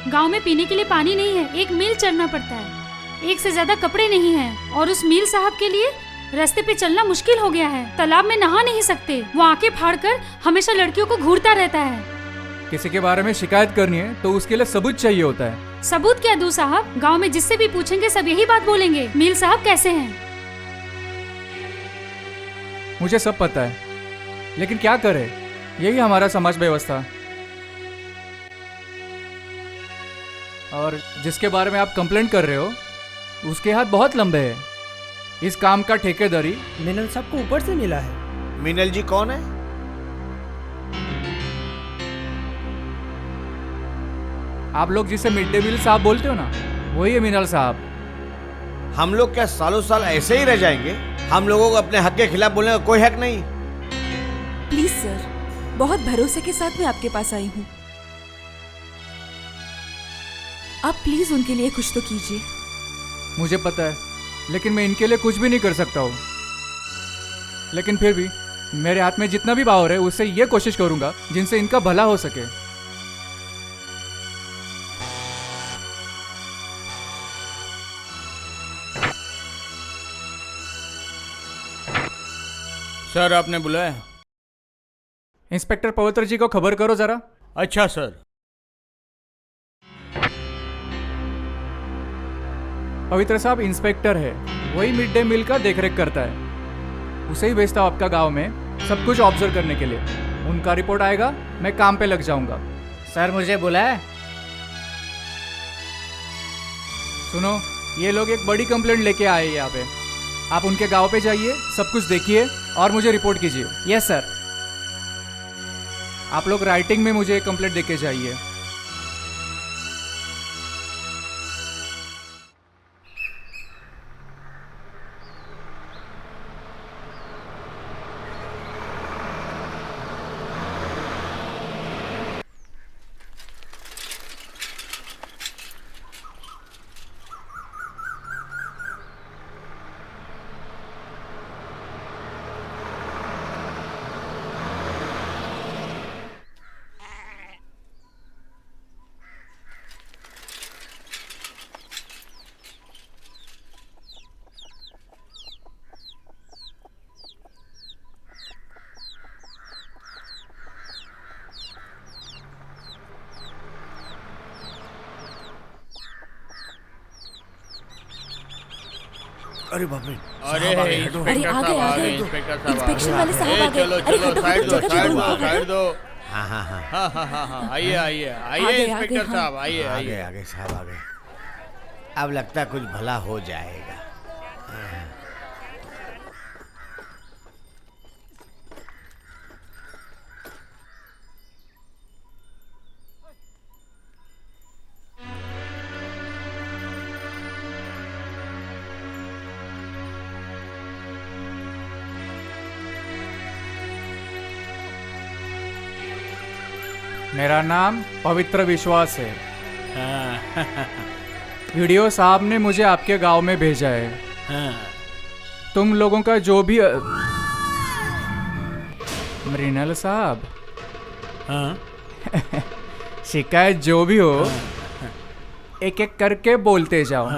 Speaker 8: गांव में पीने के लिए पानी नहीं है, एक मील चढ़ना पड़ता है, एक से ज्यादा कपड़े नहीं हैं, और उस मील साहब के लिए रास्ते पे चलना मुश्किल हो गया है। तालाब में नहा नहीं सकते, वो आंखें फाड़कर हमेशा लड़कियों को घूरता रहता है।
Speaker 11: किसी के बारे में शिकायत करनी है तो उसके लिए सबूत चाहिए होता है।
Speaker 8: सबूत क्या दूं साहब? गांव में जिससे भी पूछेंगे सब यही बात बोलेंगे, मील साहब कैसे हैं।
Speaker 11: मुझे सब पता है, लेकिन क्या करे, यही हमारा समाज व्यवस्था। और जिसके बारे में आप कंप्लेंट कर रहे हो, उसके हाथ बहुत लंबे हैं। इस काम का ठेकेदारी
Speaker 9: मिनल साहब को ऊपर से मिला है।
Speaker 2: मीनल जी कौन है?
Speaker 11: आप लोग जिसे मिड डे मील साहब बोलते हो ना, वही है मिनल साहब।
Speaker 2: हम लोग क्या सालों साल ऐसे ही रह जाएंगे? हम लोगों को अपने हक के खिलाफ बोलने का कोई हक नहीं।
Speaker 4: प्लीज सर, बहुत भरोसे के साथ मैं आपके पास आई हूँ। आप प्लीज उनके लिए कुछ तो कीजिए।
Speaker 11: मुझे पता है, लेकिन मैं इनके लिए कुछ भी नहीं कर सकता हूँ। लेकिन फिर भी मेरे हाथ में जितना भी पावर है उससे ये कोशिश करूंगा जिनसे इनका भला हो सके।
Speaker 3: सर आपने बुलाया?
Speaker 11: इंस्पेक्टर पवित्र जी को खबर करो जरा।
Speaker 3: अच्छा सर।
Speaker 11: पवित्र साहब इंस्पेक्टर है, वही मिड डे मील का देखरेख करता है। उसे ही भेजता हूँ आपका गांव में सब कुछ ऑब्जर्व करने के लिए। उनका रिपोर्ट आएगा, मैं काम पे लग जाऊंगा।
Speaker 9: सर मुझे बुलाया?
Speaker 11: सुनो, ये लोग एक बड़ी कंप्लेंट लेके आए हैं यहाँ पे। आप उनके गांव पे जाइए, सब कुछ देखिए और मुझे रिपोर्ट कीजिए।
Speaker 9: Yes sir.
Speaker 11: आप लोग राइटिंग में मुझे कंप्लेंट देके जाइए।
Speaker 2: अरे बाप रे,
Speaker 3: अरे
Speaker 2: साहब आ गए, हटो।
Speaker 4: अरे आ गए आ गए,
Speaker 3: इंस्पेक्टर साहब
Speaker 4: इंस्पेक्शन वाले साहब आ गए।
Speaker 3: चलो
Speaker 4: अरे
Speaker 3: चलो
Speaker 4: हटो
Speaker 3: साइड
Speaker 4: हटो,
Speaker 3: दो,
Speaker 4: जगह
Speaker 3: साइड
Speaker 4: छोड़ो,
Speaker 3: दो,
Speaker 4: हटो।
Speaker 3: साइड दो।
Speaker 2: हाँ हाँ हाँ,
Speaker 3: हाँ हाँ हाँ हाँ, आइए आइए
Speaker 4: आ
Speaker 3: आइए
Speaker 4: गए,
Speaker 3: इंस्पेक्टर
Speaker 4: हाँ।
Speaker 3: साहब, आइए
Speaker 2: आ गए
Speaker 3: आइए।
Speaker 2: आ गए साहब आ गए। अब लगता है कुछ भला हो जाएगा।
Speaker 11: मेरा नाम पवित्र विश्वास है। वीडियो साहब ने मुझे आपके गांव में भेजा है। तुम लोगों का जो भी मृणाल साहब, शिकायत जो भी हो एक एक करके बोलते जाओ।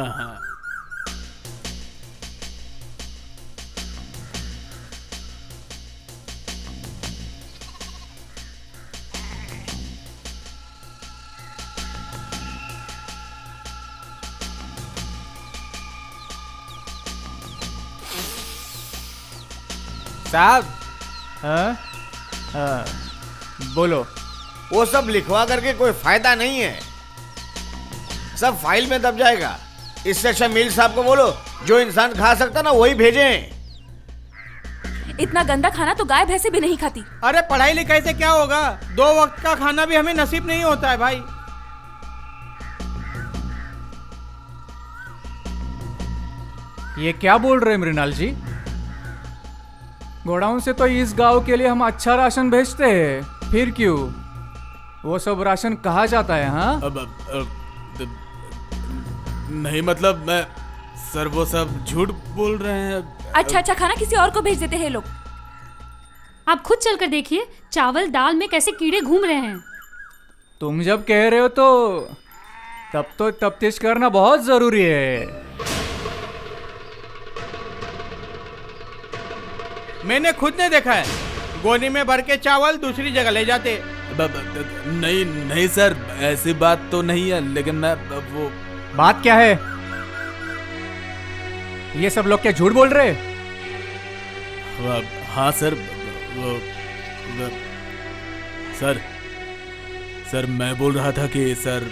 Speaker 2: साहब,
Speaker 11: हाँ? हाँ, बोलो।
Speaker 2: वो सब लिखवा करके कोई फायदा नहीं है, सब फाइल में दब जाएगा। इससे अच्छा मील साहब को बोलो, जो इंसान खा सकता ना वही भेजें।
Speaker 4: इतना गंदा खाना तो गाय भैंसे भी नहीं खाती।
Speaker 3: अरे पढ़ाई लिखाई से क्या होगा? 2 वक्त का खाना भी हमें नसीब नहीं होता है भाई।
Speaker 11: ये क्या बोल रहे हैं मृणाल जी? गोडाउन से तो इस गांव के लिए हम अच्छा राशन भेजते हैं, फिर क्यों वो सब राशन कहाँ जाता है? हाँ,
Speaker 6: नहीं मतलब मैं सर वो सब झूठ बोल रहे हैं।
Speaker 4: अच्छा अच्छा खाना किसी और को भेज देते हैं लोग।
Speaker 8: आप खुद चलकर देखिए, चावल दाल में कैसे कीड़े घूम रहे हैं।
Speaker 11: तुम जब कह रहे हो तो तफ्तीश करना बहुत जरूरी है।
Speaker 3: मैंने खुद ने देखा है, गोनी में भर के चावल दूसरी जगह ले जाते।
Speaker 6: नहीं नहीं सर, ऐसी बात तो नहीं है, लेकिन मैं वो
Speaker 11: बात क्या है? ये सब लोग क्या झूठ बोल रहे?
Speaker 6: हाँ सर, सर मैं बोल रहा था कि सर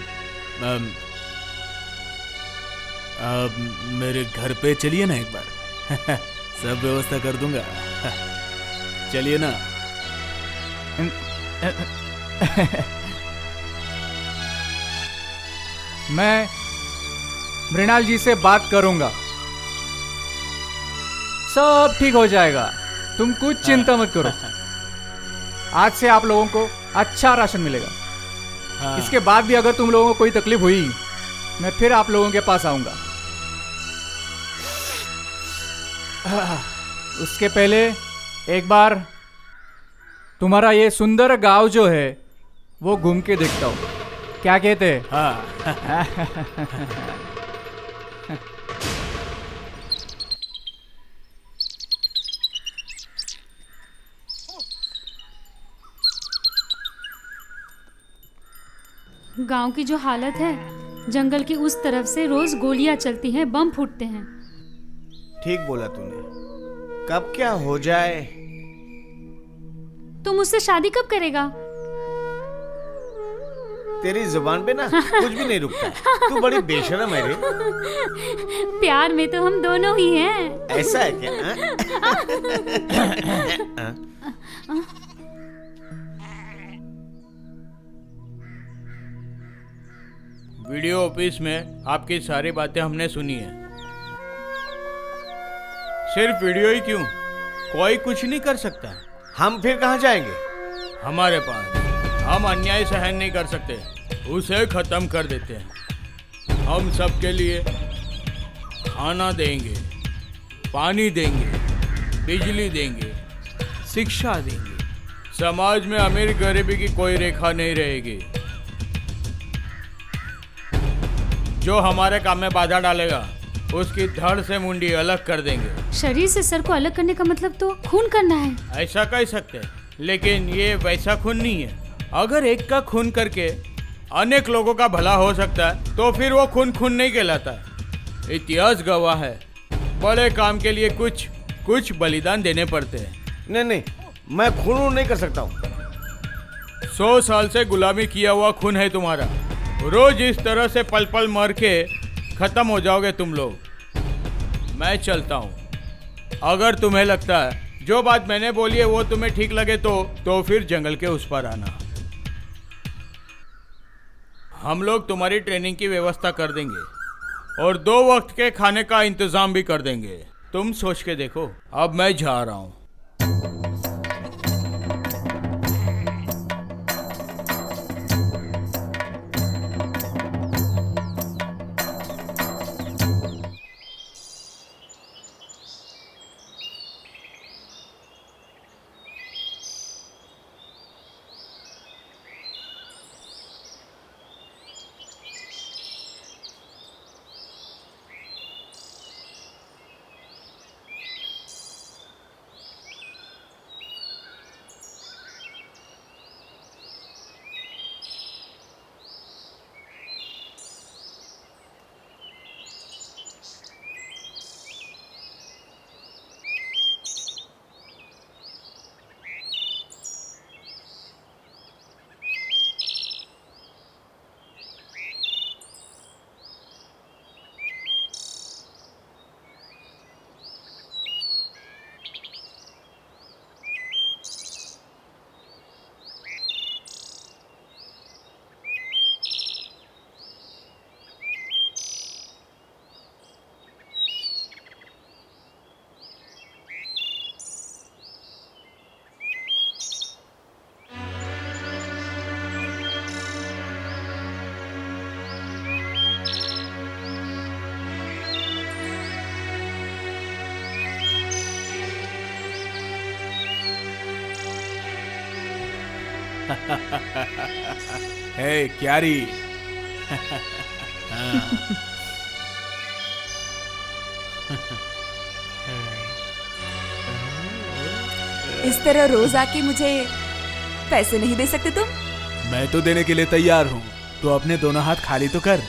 Speaker 6: अब मेरे घर पे चलिए ना एक बार। सब व्यवस्था कर दूंगा। चलिए ना।
Speaker 11: मैं मृणाल जी से बात करूंगा, सब ठीक हो जाएगा, तुम कुछ चिंता मत करो। आज से आप लोगों को अच्छा राशन मिलेगा। इसके बाद भी अगर तुम लोगों को कोई तकलीफ हुई, मैं फिर आप लोगों के पास आऊंगा। उसके पहले एक बार तुम्हारा ये सुंदर गांव जो है वो घूम के देखता हूँ, क्या कहते हैं?
Speaker 8: गांव की जो हालत है, जंगल की उस तरफ से रोज गोलियां चलती हैं, बम फूटते हैं।
Speaker 2: ठीक बोला तूने। कब क्या हो जाए।
Speaker 8: तुम मुझसे शादी कब करेगा?
Speaker 2: तेरी जुबान पे ना कुछ भी नहीं रुकता है। तू बड़ी बेशरम है रे।
Speaker 8: प्यार में तो हम दोनों ही हैं।
Speaker 2: ऐसा है क्या?
Speaker 3: वीडियो ऑफिस में आपकी सारी बातें हमने सुनी है। सिर्फ वीडियो ही क्यों, कोई कुछ नहीं कर सकता।
Speaker 2: हम फिर कहाँ जाएंगे?
Speaker 3: हमारे पास हम अन्याय सहन नहीं कर सकते, उसे खत्म कर देते हैं। हम सबके लिए खाना देंगे, पानी देंगे, बिजली देंगे, शिक्षा देंगे। समाज में अमीर गरीबी की कोई रेखा नहीं रहेगी। जो हमारे काम में बाधा डालेगा उसकी धड़ से मुंडी अलग कर देंगे।
Speaker 8: शरीर से सर को अलग करने का मतलब तो खून करना है।
Speaker 3: ऐसा कह सकते हैं, लेकिन ये वैसा खून नहीं है। अगर एक का खून करके अनेक लोगों का भला हो सकता है तो फिर वो खून नहीं कहलाता। इतिहास गवाह है, बड़े काम के लिए कुछ बलिदान देने पड़ते हैं।
Speaker 2: नहीं, मैं खून नहीं कर सकता हूँ।
Speaker 3: 100 साल से गुलामी किया हुआ खून है तुम्हारा। रोज इस तरह से पल पल मर के खत्म हो जाओगे तुम लोग। मैं चलता हूँ। अगर तुम्हें लगता है जो बात मैंने बोली है वो तुम्हें ठीक लगे तो फिर जंगल के उस पार आना। हम लोग तुम्हारी ट्रेनिंग की व्यवस्था कर देंगे और 2 वक्त के खाने का इंतजाम भी कर देंगे। तुम सोच के देखो। अब मैं जा रहा हूँ। हे क्यारी।
Speaker 4: इस तरह रोज आके मुझे पैसे नहीं दे सकते तुम?
Speaker 6: मैं तो देने के लिए तैयार हूँ, तो अपने दोनों हाथ खाली तो कर।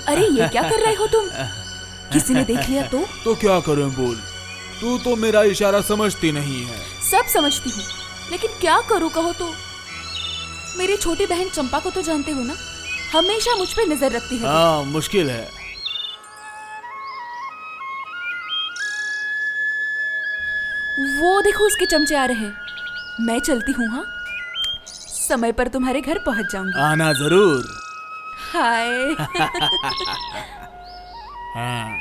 Speaker 4: अरे ये क्या कर रहे हो तुम? किसी ने देख लिया तो
Speaker 6: क्या करूं बोल? तू तो मेरा इशारा समझती नहीं है।
Speaker 4: सब समझती हूँ, लेकिन क्या करूँ कहो तो? मेरी छोटी बहन चंपा को तो जानते हो ना, हमेशा मुझ पे नजर रखती है।
Speaker 3: हाँ, मुश्किल है।
Speaker 4: वो देखो उसके चमचे आ रहे हैं। मैं चलती हूँ, हाँ, समय पर तुम्हारे घर पहुंच जाऊंगी।
Speaker 6: आना जरूर।
Speaker 4: हाय।
Speaker 3: हाँ।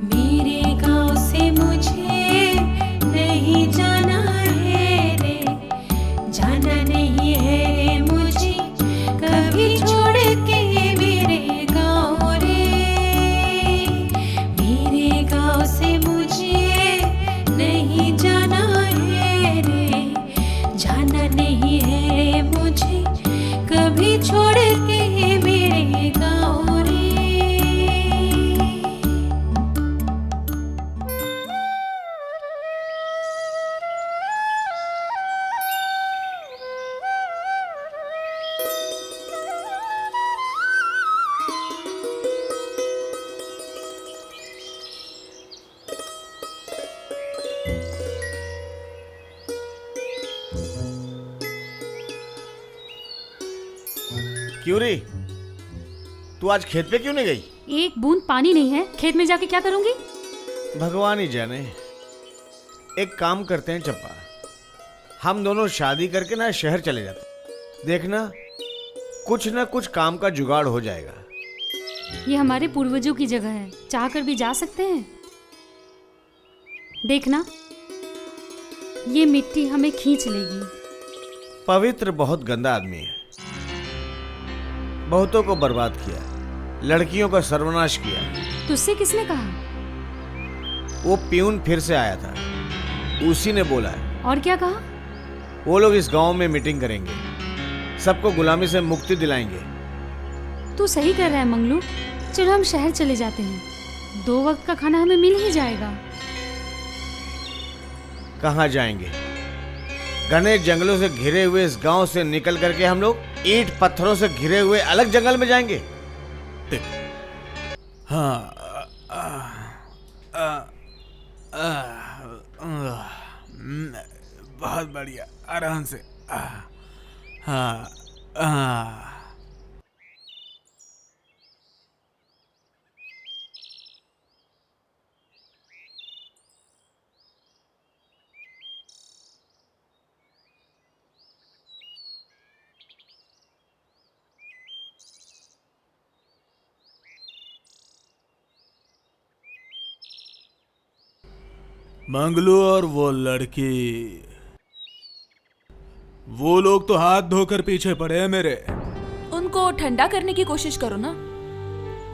Speaker 7: मेरे गांव से मुझे नहीं जाना है रे, जाना नहीं है रे मुझे कभी छोड़ के मेरे गांव रे। मेरे गांव से मुझे नहीं जाना है रे, जाना नहीं है रे मुझे कभी छोड़ के मेरे गांव रे।
Speaker 2: क्यों रे, तू आज खेत पे क्यों नहीं गई?
Speaker 8: एक बूंद पानी नहीं है, खेत में जाके क्या करूंगी?
Speaker 2: भगवान ही जाने। एक काम करते हैं चंपा, हम दोनों शादी करके ना शहर चले जाते, देखना कुछ ना कुछ काम का जुगाड़ हो जाएगा।
Speaker 8: ये हमारे पूर्वजों की जगह है, चाह कर भी जा सकते हैं। देखना, ये मिट्टी हमें खींच लेगी।
Speaker 2: पवित्र बहुत गंदा आदमी है, बहुतों को बर्बाद किया, लड़कियों का सर्वनाश किया।
Speaker 8: तुझसे किसने कहा?
Speaker 2: वो प्यून फिर से आया था, उसी ने बोला है।
Speaker 8: और क्या कहा?
Speaker 2: वो लोग इस गांव में मीटिंग करेंगे, सबको गुलामी से मुक्ति दिलाएंगे।
Speaker 8: तू सही कर रहा है मंगलू, चलो हम शहर चले जाते हैं, 2 वक्त का खाना हमें मिल ही जाएगा।
Speaker 2: कहाँ जाएंगे? घने जंगलों से घिरे हुए इस गांव से निकल करके हम लोग ईंट पत्थरों से घिरे हुए अलग जंगल में जाएंगे।
Speaker 6: हाँ। बहुत बढ़िया, आराम से। हाँ। मंगलू और वो लड़की, वो लोग तो हाथ धोकर पीछे पड़े हैं मेरे।
Speaker 4: उनको ठंडा करने की कोशिश करो ना।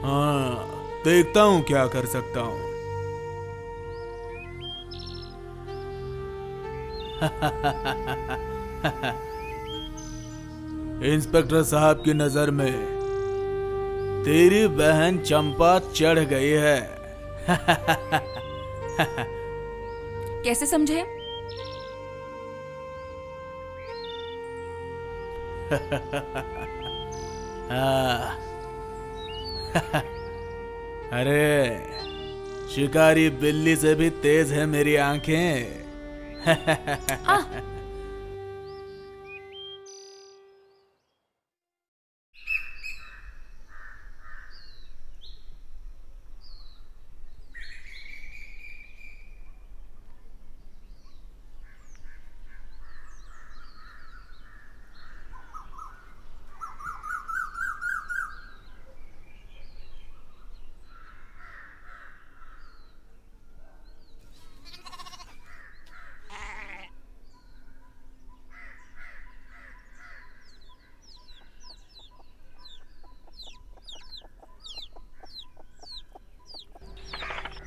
Speaker 6: हाँ, देखता हूँ क्या कर सकता हूँ। इंस्पेक्टर साहब की नजर में तेरी बहन चंपा चढ़ गई है।
Speaker 4: कैसे समझे?
Speaker 6: अरे, शिकारी बिल्ली से भी तेज है मेरी आंखें।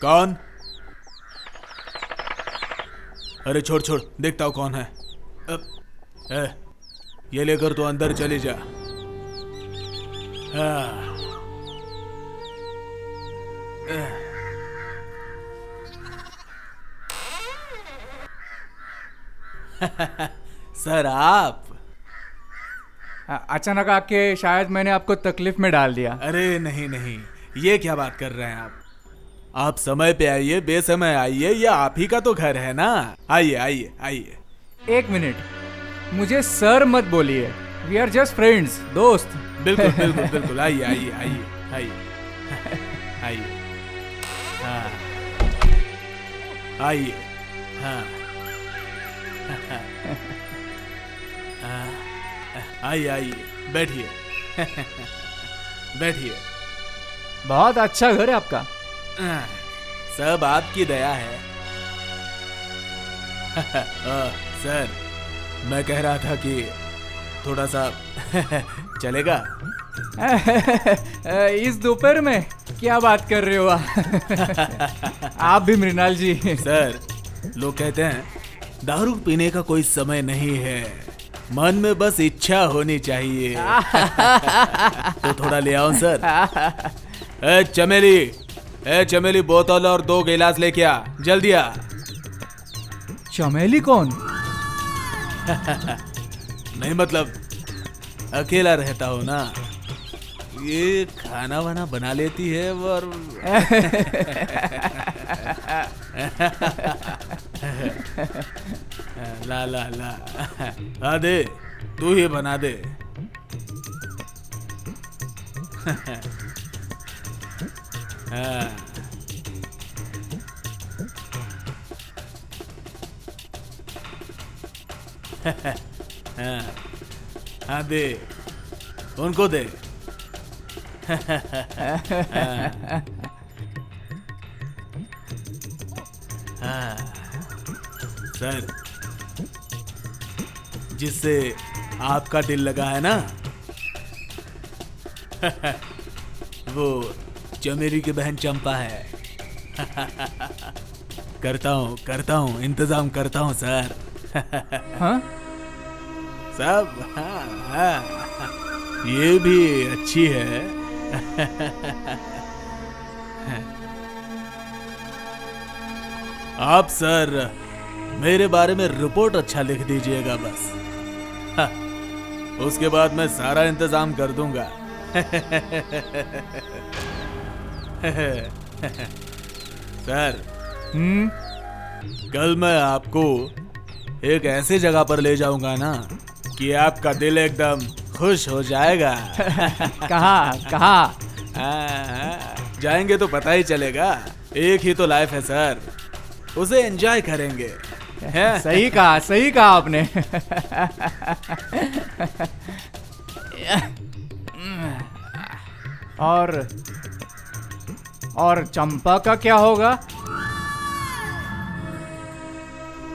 Speaker 6: कौन? अरे छोड़ छोड़, देखता हूं कौन है। ये लेकर तो अंदर चली जा। सर आप
Speaker 11: अचानक आके शायद मैंने आपको तकलीफ में डाल दिया।
Speaker 6: अरे नहीं नहीं, ये क्या बात कर रहे हैं आप? आप समय पे आइए, बेसमय आइए, ये आप ही का तो घर है ना। आइए आइए आइए।
Speaker 11: एक मिनट, मुझे सर मत बोलिए, वी आर जस्ट फ्रेंड्स, दोस्त।
Speaker 6: बिल्कुल बिल्कुल बिल्कुल, आइए आइए आइए आइए आइए। हाँ आइए। हाँ आइए आइए, बैठिए बैठिए।
Speaker 11: बहुत अच्छा घर है आपका।
Speaker 6: सब आपकी दया है। सर, मैं कह रहा था कि थोड़ा सा चलेगा?
Speaker 11: इस दोपहर में क्या बात कर रहे हो आप भी मृणाल जी।
Speaker 6: सर, लोग कहते हैं दारू पीने का कोई समय नहीं है, मन में बस इच्छा होनी चाहिए। तो थोड़ा ले आओ सर। ए चमेली, बोतल और 2 गिलास लेके आ, जल्दी आ।
Speaker 11: चमेली कौन?
Speaker 6: नहीं मतलब अकेला रहता हो ना, ये खाना वाना बना लेती है और ला ला ला आ दे, तू ही बना दे। हाँ। हाँ हाँ, दे उनको दे। हाँ सर, जिससे आपका दिल लगा है ना, वो चमेली की बहन चंपा है। करता हूँ इंतजाम करता हूँ सर।
Speaker 11: हाँ?
Speaker 6: सब हाँ हाँ, ये भी अच्छी है। आप सर मेरे बारे में रिपोर्ट अच्छा लिख दीजिएगा बस। हाँ, उसके बाद मैं सारा इंतजाम कर दूंगा। सर, कल मैं आपको एक ऐसी जगह पर ले जाऊंगा ना कि आपका दिल एकदम खुश हो जाएगा।
Speaker 11: कहाँ?
Speaker 6: जाएंगे तो पता ही चलेगा, एक ही तो लाइफ है सर, उसे एंजॉय करेंगे।
Speaker 11: सही कहा आपने। और चंपा का क्या होगा?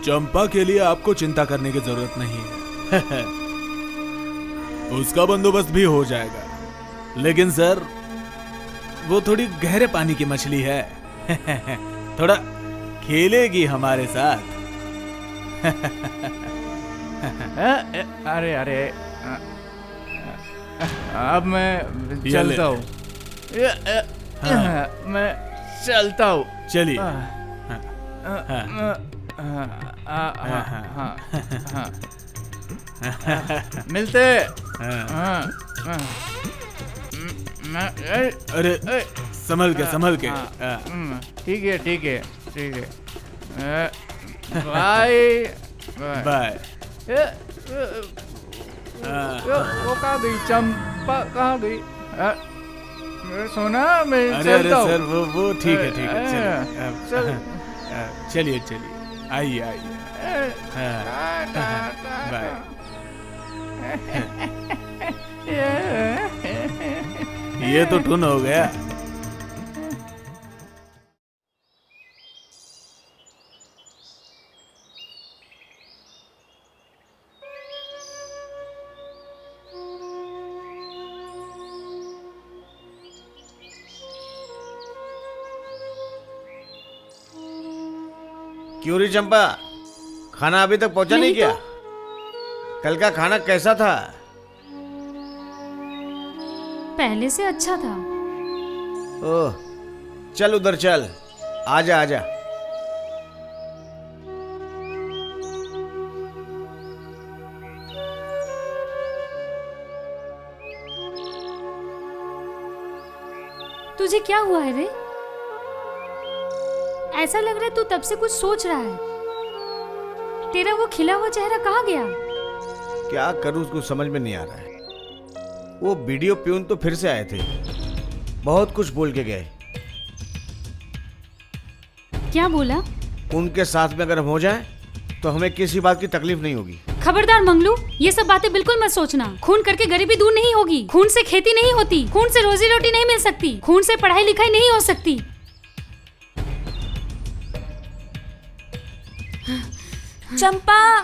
Speaker 6: चंपा के लिए आपको चिंता करने की जरूरत नहीं है। उसका बंदोबस्त भी हो जाएगा, लेकिन सर वो थोड़ी गहरे पानी की मछली है। थोड़ा खेलेगी हमारे साथ।
Speaker 11: अरे अब मैं चलता हूँ। मैं चलता हूँ।
Speaker 6: चलिए।
Speaker 11: मिलते।
Speaker 6: अरे संभल के।
Speaker 11: ठीक है। बाय। वो कहाँ गई? चंपा कहाँ गई? सोना, मैं चलता हूँ।
Speaker 6: सर वो ठीक है। चलिए आइए। बाय। ये तो टून हो गया।
Speaker 2: क्यों रे चंपा, खाना अभी तक पहुंचा नहीं क्या? कल का खाना कैसा था?
Speaker 8: पहले से अच्छा था।
Speaker 2: ओह, चल उधर चल, आजा।
Speaker 8: तुझे क्या हुआ है रे? ऐसा लग रहा है तू तब से कुछ सोच रहा है। तेरा वो खिला हुआ चेहरा कहाँ गया?
Speaker 2: क्या करूं, उसको समझ में नहीं आ रहा है। वो वीडियो प्यून तो फिर से आए थे, बहुत कुछ बोल के गए।
Speaker 8: क्या बोला?
Speaker 2: उनके साथ में अगर हम हो जाए तो हमें किसी बात की तकलीफ नहीं होगी।
Speaker 8: खबरदार मंगलू, ये सब बातें बिल्कुल मत सोचना। खून करके गरीबी दूर नहीं होगी, खून से खेती नहीं होती, खून से रोजी रोटी नहीं मिल सकती, खून से पढ़ाई लिखाई नहीं हो सकती।
Speaker 4: चंपा,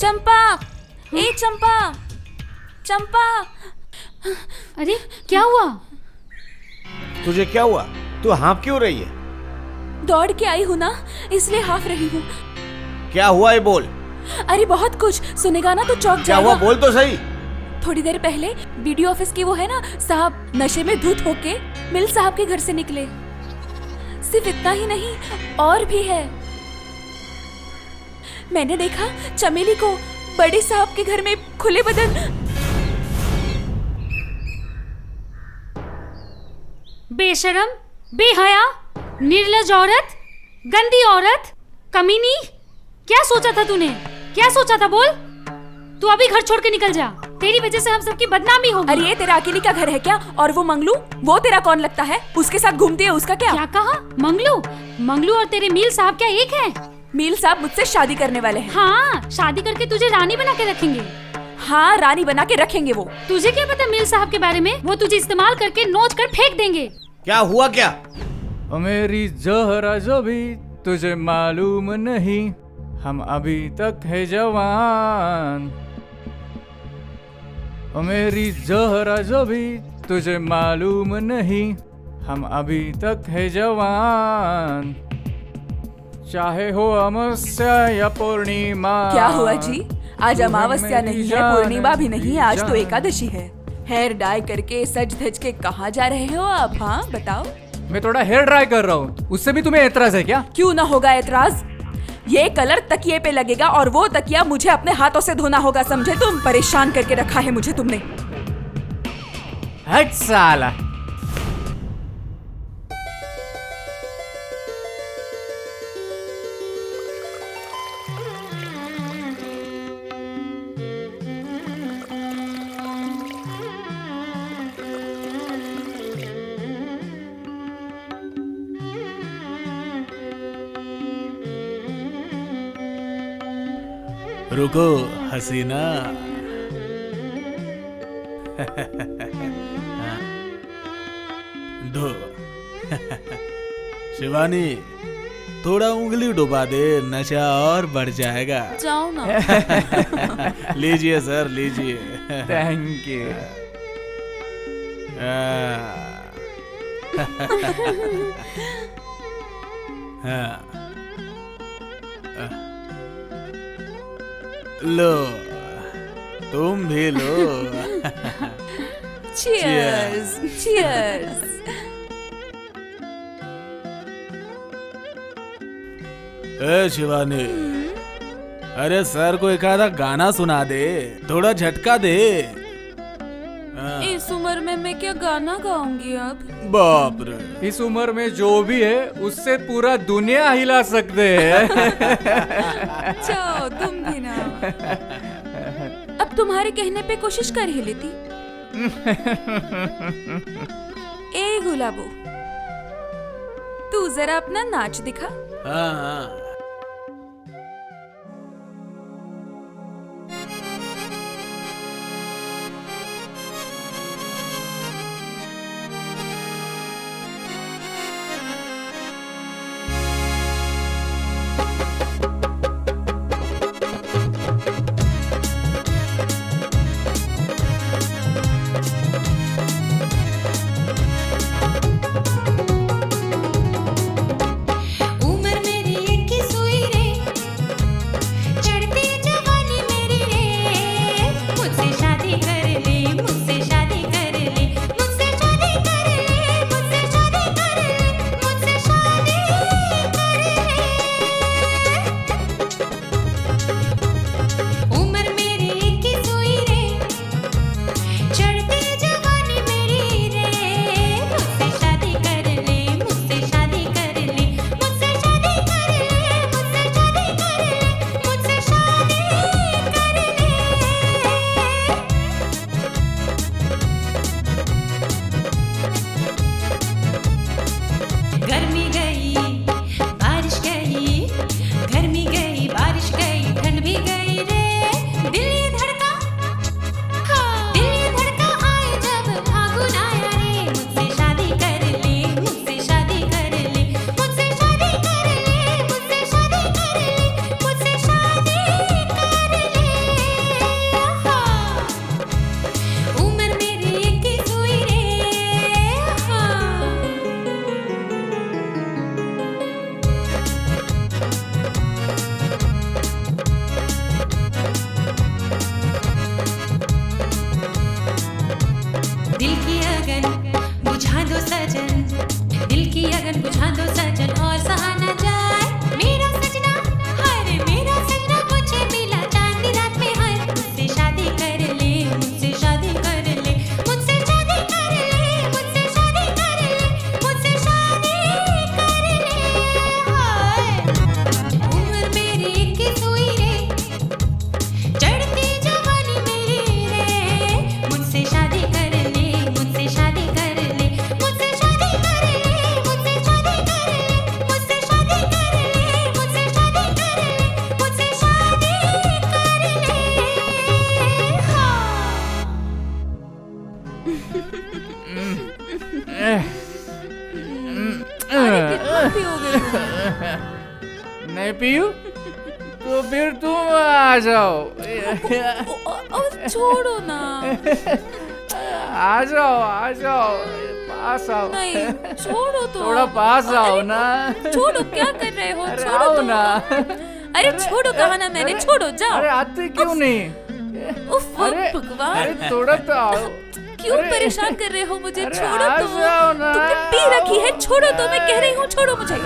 Speaker 4: चंपा, ए चंपा, चंपा।
Speaker 8: अरे क्या हुआ?
Speaker 2: तुझे क्या हुआ? तू हाँफ क्यों रही है?
Speaker 4: दौड़ के आई हूँ ना, इसलिए हाँफ रही हूँ।
Speaker 2: क्या हुआ ये बोल।
Speaker 4: अरे बहुत कुछ, सुनेगा ना तो चौंक
Speaker 2: क्या हुआ
Speaker 4: जाएगा।
Speaker 2: बोल तो सही।
Speaker 4: थोड़ी देर पहले बीडीओ ऑफिस की वो है ना साहब, नशे में धुत होके मिल साहब के घर से निकले। सिर्फ इतना ही नहीं, और भी है। मैंने देखा चमेली को बड़े साहब के घर में खुले बदन।
Speaker 8: बेशरम, बेहया, निर्लज औरत, गंदी औरत, कमीनी। क्या सोचा था तूने? क्या सोचा था बोल? तू अभी घर छोड़ के निकल जा, तेरी वजह से हम सबकी बदनामी होगी।
Speaker 4: अरे ये तेरा अकेली का घर है क्या? और वो मंगलू, वो तेरा कौन लगता है? उसके साथ घूमती है, उसका क्या?
Speaker 8: क्या कहा? मंगलू? मंगलू और तेरे मील साहब क्या एक है?
Speaker 4: मील साहब मुझसे शादी करने वाले हैं।
Speaker 8: हाँ, शादी करके तुझे रानी बना के रखेंगे।
Speaker 4: हाँ, रानी बना के रखेंगे वो।
Speaker 8: तुझे क्या पता मील साहब के बारे में? वो तुझे इस्तेमाल करके नोच कर फेंक देंगे।
Speaker 2: क्या हुआ क्या?
Speaker 11: ओ मेरी जहरा जो भी तुझे मालूम नहीं, हम अभी तक है जवान। ओ मेरी जहरा जो भी तुझे मालूम नहीं, हम अभी तक है जवान। चाहे हो अमावस्या या पूर्णिमा।
Speaker 4: क्या हुआ जी? आज अमावस्या नहीं है, पूर्णिमा भी नहीं है, आज तो एकादशी है। हेयर डाई करके सज धज के कहाँ जा रहे हो आप? हाँ बताओ।
Speaker 11: मैं थोड़ा हेयर ड्राई कर रहा हूँ, उससे भी तुम्हें एतराज है क्या?
Speaker 4: क्यों ना होगा एतराज? ये कलर तकिए पे लगेगा और वो तकिया मुझे अपने हाथों से धोना होगा, समझे तुम? परेशान करके रखा है मुझे तुमने।
Speaker 11: हट साला।
Speaker 6: रुको हसीना। दो। शिवानी, थोड़ा उंगली डुबा दे, नशा और बढ़ जाएगा।
Speaker 4: जाओ ना।
Speaker 6: लीजिए सर, लीजिए।
Speaker 11: Thank you.
Speaker 6: लो, तुम भी लो।
Speaker 4: Cheers, cheers.
Speaker 6: ए शिवानी, अरे सर को एक आधा गाना सुना दे, थोड़ा झटका दे।
Speaker 4: इस उम्र में मैं क्या गाना गाऊंगी अब?
Speaker 6: बाप रे,
Speaker 11: इस उम्र में जो भी है उससे पूरा दुनिया हिला सकते हैं।
Speaker 4: जाओ तुम भी ना। अब तुम्हारे कहने पे कोशिश कर ही लेती। ए गुलाबो, तू जरा अपना नाच दिखा।
Speaker 6: हाँ हाँ।
Speaker 7: उम्र मेरी 21
Speaker 11: नहीं पीयू तो फिर तुम आ जाओ।
Speaker 4: छोड़ो ना।
Speaker 11: आ जाओ पास आओ।
Speaker 4: नहीं छोड़ो तो।
Speaker 11: थोड़ा पास आओ ना।
Speaker 4: छोड़ो, क्या कर रहे हो?
Speaker 11: अरे
Speaker 4: छोड़ो
Speaker 11: आओ
Speaker 4: तो।
Speaker 11: ना।
Speaker 4: अरे छोड़ो, कहा ना मैंने, छोड़ो जाओ।
Speaker 11: अरे आते क्यों नहीं?
Speaker 4: उफ भगवान,
Speaker 11: अरे थोड़ा तो आओ।
Speaker 4: क्यों परेशान कर रहे हो मुझे?
Speaker 11: अरे
Speaker 4: छोड़ो
Speaker 11: आ
Speaker 4: तो।
Speaker 11: जाओ ना।
Speaker 4: तुमने पी रखी है, छोड़ो तो, मैं कह रही हूँ छोड़ो मुझे।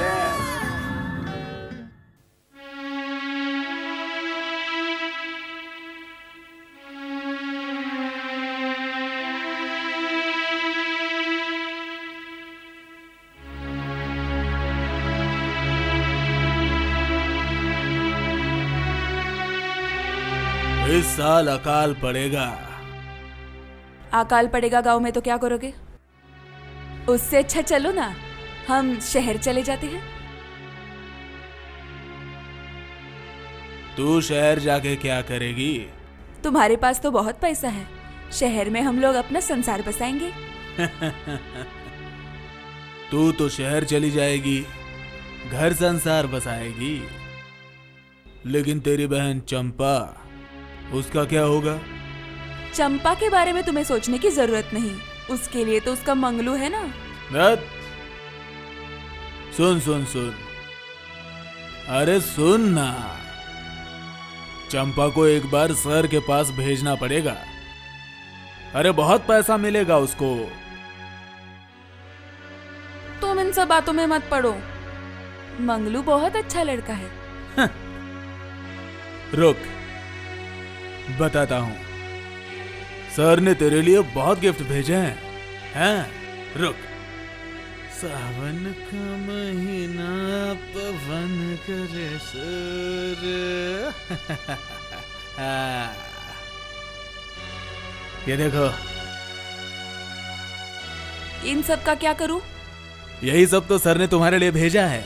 Speaker 6: इस साल अकाल पड़ेगा।
Speaker 4: अकाल पड़ेगा गांव में तो क्या करोगे? उससे अच्छा चलो ना, हम शहर चले जाते हैं।
Speaker 6: तू शहर जाके क्या करेगी?
Speaker 4: तुम्हारे पास तो बहुत पैसा है, शहर में हम लोग अपना संसार बसाएंगे।
Speaker 6: तू तो शहर चली जाएगी, घर संसार बसाएगी, लेकिन तेरी बहन चंपा, उसका क्या होगा?
Speaker 4: चंपा के बारे में तुम्हें सोचने की जरूरत नहीं, उसके लिए तो उसका मंगलू है ना।
Speaker 6: सुन सुन सुन, अरे सुन ना, चंपा को एक बार सर के पास भेजना पड़ेगा। अरे बहुत पैसा मिलेगा उसको।
Speaker 4: तुम इन सब बातों में मत पड़ो, मंगलू बहुत अच्छा लड़का है।
Speaker 6: रुक, बताता हूं। सर ने तेरे लिए बहुत गिफ्ट भेजे हैं? रुक। सावन का महीना पवन करे सुर। ये देखो।
Speaker 4: इन सब का क्या करूं?
Speaker 6: यही सब तो सर ने तुम्हारे लिए भेजा है।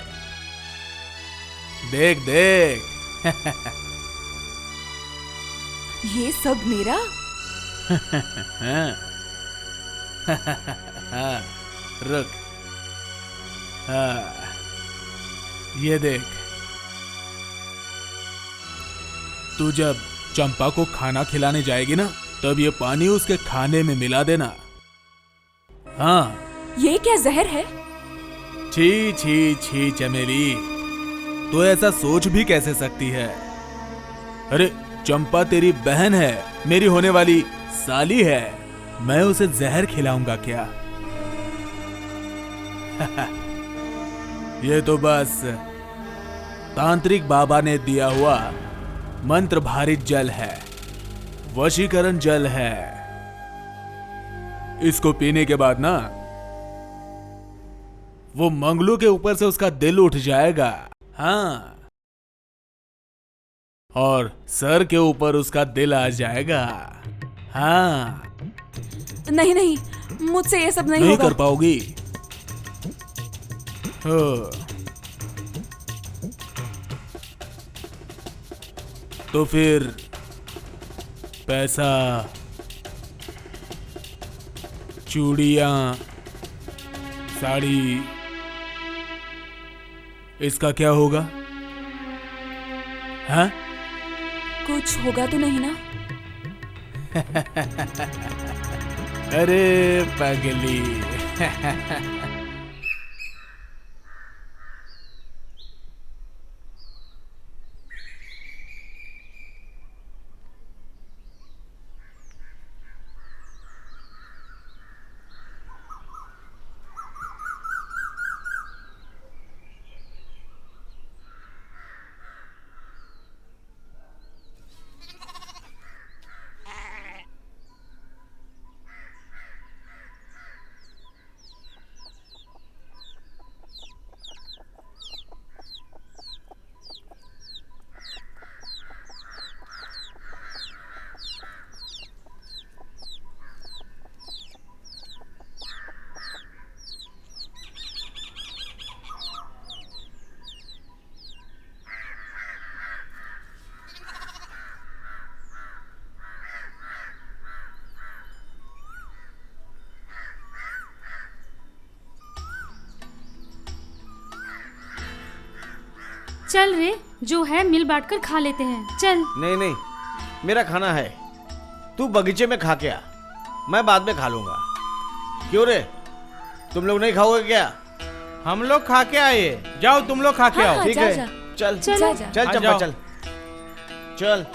Speaker 6: देख देख।
Speaker 4: ये सब मेरा?
Speaker 6: रुक। ये देख, तू जब चंपा को खाना खिलाने जाएगी ना, तब ये पानी उसके खाने में मिला देना। हाँ।
Speaker 4: ये क्या जहर है?
Speaker 6: छी छी छी चमेली, तो ऐसा सोच भी कैसे सकती है? अरे चंपा तेरी बहन है, मेरी होने वाली साली है, मैं उसे जहर खिलाऊंगा क्या? ये तो बस तांत्रिक बाबा ने दिया हुआ मंत्र भारित जल है, वशीकरण जल है। इसको पीने के बाद ना, वो मंगलू के ऊपर से उसका दिल उठ जाएगा। हाँ, और सर के ऊपर उसका दिल आ जाएगा। हाँ।
Speaker 4: नहीं नहीं, मुझसे ये सब नहीं होगा।
Speaker 6: कर पाओगी। तो फिर पैसा, चूड़ियां, साड़ी, इसका क्या होगा? हाँ?
Speaker 4: कुछ होगा तो नहीं ना?
Speaker 6: अरे पगली।
Speaker 8: चल रे, जो है मिल बांट कर खा लेते हैं, चल।
Speaker 2: नहीं नहीं, मेरा खाना है, तू बगीचे में खा के आ, मैं बाद में खा लूंगा। क्यों रे, तुम लोग नहीं खाओगे क्या?
Speaker 3: हम लोग खा के आए, जाओ तुम लोग खा के आओ।
Speaker 2: ठीक है, चल
Speaker 8: चल
Speaker 2: चल चंपा, चल चल।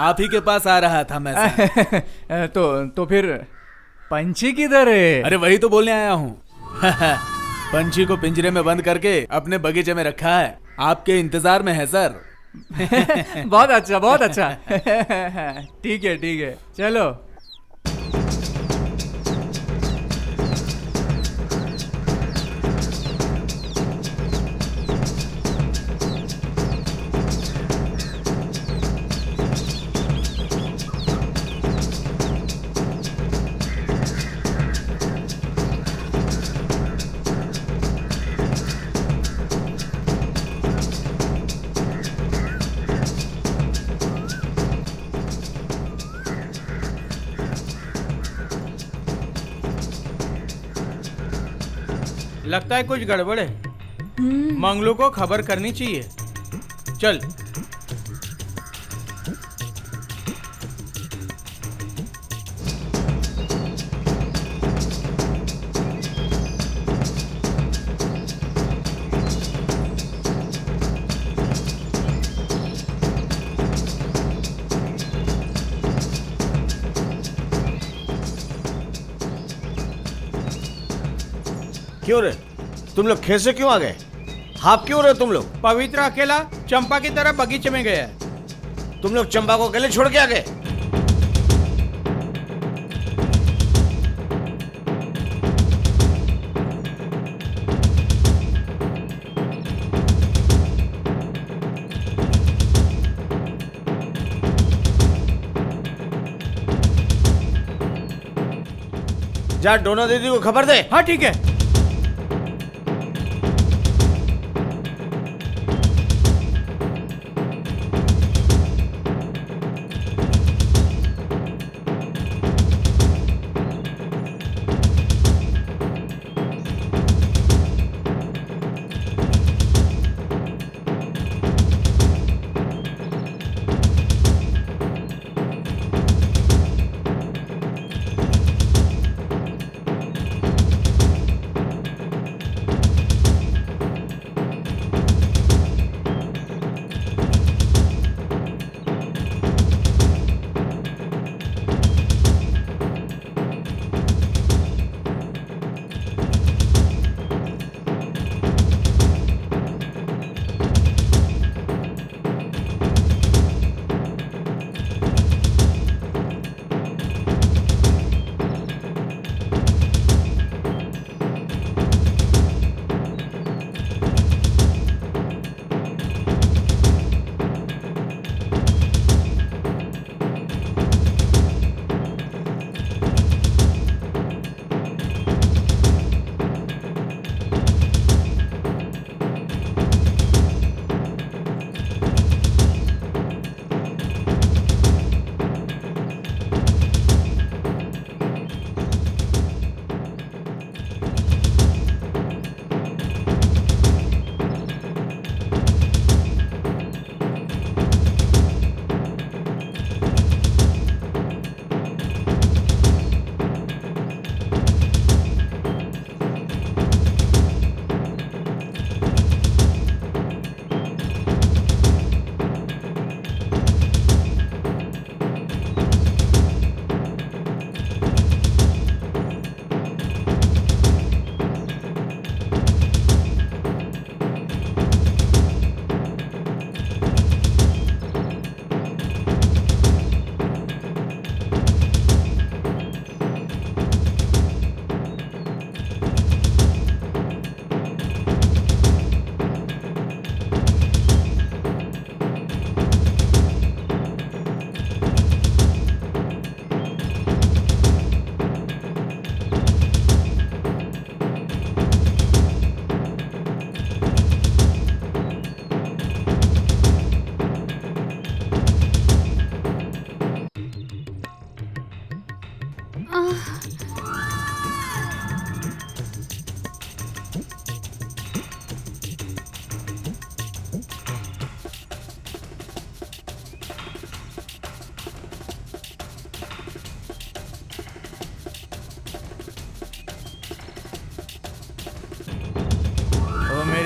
Speaker 6: आप ही के पास आ रहा था मैं सर।
Speaker 11: तो फिर पंछी किधर है?
Speaker 6: अरे वही तो बोलने आया हूँ। पंछी को पिंजरे में बंद करके अपने बगीचे में रखा है, आपके इंतजार में है सर।
Speaker 11: बहुत अच्छा, बहुत अच्छा। ठीक है, चलो।
Speaker 3: लगता है कुछ गड़बड़ है, मंगलू को खबर करनी चाहिए। चल।
Speaker 2: क्यों रे, तुम लोग खेत से क्यों आ गए? हाफ क्यों रहे तुम लोग?
Speaker 3: पवित्र अकेला चंपा की तरफ बगीचे में गया है।
Speaker 2: तुम लोग चंपा को अकेले छोड़ के आ गए? जा डोना दीदी को खबर दे।
Speaker 3: हाँ ठीक है।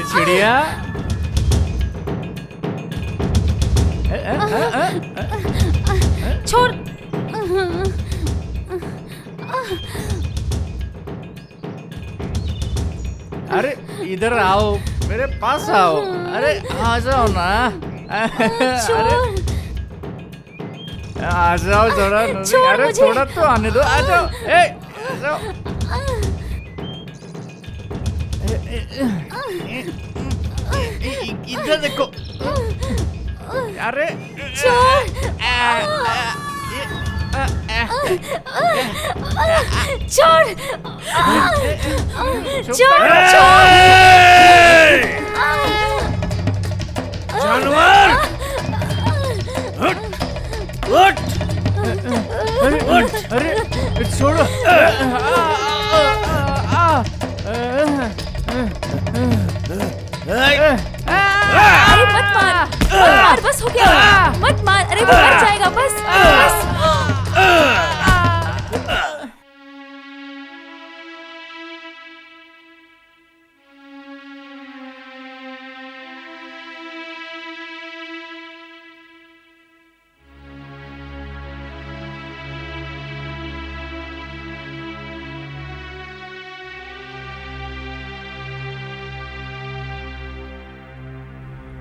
Speaker 11: चिड़िया।
Speaker 8: छोड़।
Speaker 11: अरे इधर आओ, मेरे पास आओ। अरे आ जाओ ना। अरे आ जाओ जरा। अरे थोड़ा तो आने दो। आ जाओ। आ जाओ। इधर देखो। अरे
Speaker 8: छोड़।
Speaker 2: जानवर उठ।
Speaker 11: अरे छोड़ो।
Speaker 4: अरे मत मार, बस हो गया। मत मार, अरे वो मर जाएगा। बस।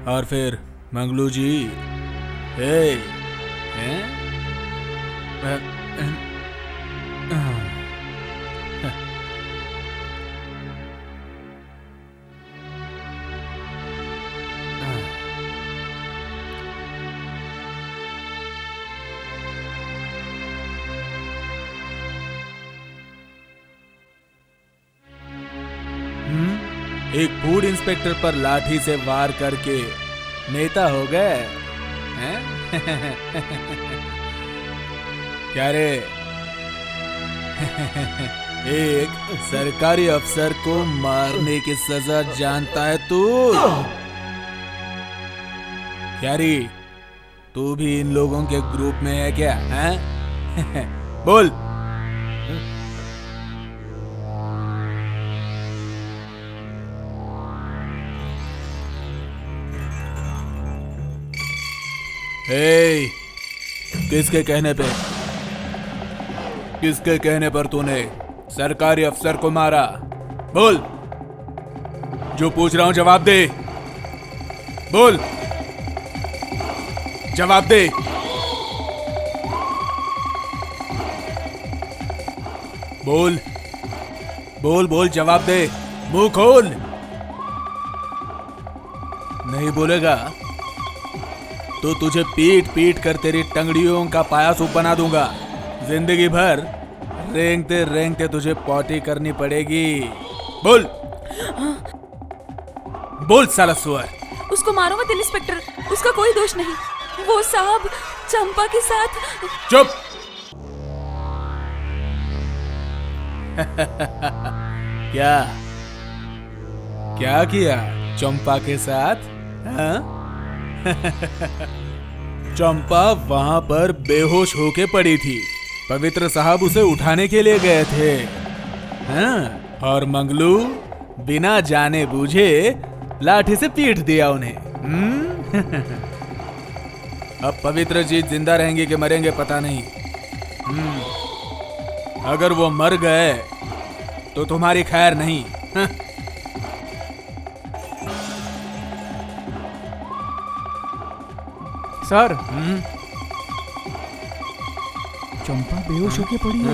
Speaker 6: और फिर मंगलू जी, एक फूड इंस्पेक्टर पर लाठी से वार करके नेता हो गए हैं? क्या रे? एक सरकारी अफसर को मारने की सजा जानता है तू? क्या रे, तू भी इन लोगों के ग्रुप में है क्या? हैं? बोल। किसके कहने पर तूने सरकारी अफसर को मारा? बोल। जो पूछ रहा हूं जवाब दे। बोल, जवाब दे। बोल बोल बोल, जवाब दे। मुंह खोल। नहीं बोलेगा तो तुझे पीट पीट कर तेरी टंगड़ियों का पाया सूप बना दूंगा। जिंदगी भर रेंगते रेंगते तुझे पॉटी करनी पड़ेगी। बोल बोल साला सुअर।
Speaker 4: उसको मारो मत इंस्पेक्टर, उसका कोई दोष नहीं। वो साहब चंपा के साथ।
Speaker 6: चुप। क्या क्या किया चंपा के साथ? हाँ? चंपा वहां पर बेहोश होके पड़ी थी। पवित्र साहब उसे उठाने के लिए गए थे। हाँ? और मंगलू बिना जाने बूझे लाठी से पीट दिया उन्हें। अब पवित्र जी जिंदा रहेंगे कि मरेंगे पता नहीं। अगर वो मर गए तो तुम्हारी खैर नहीं। हाँ?
Speaker 11: सर, चंपा बेहोश होके पड़ी है।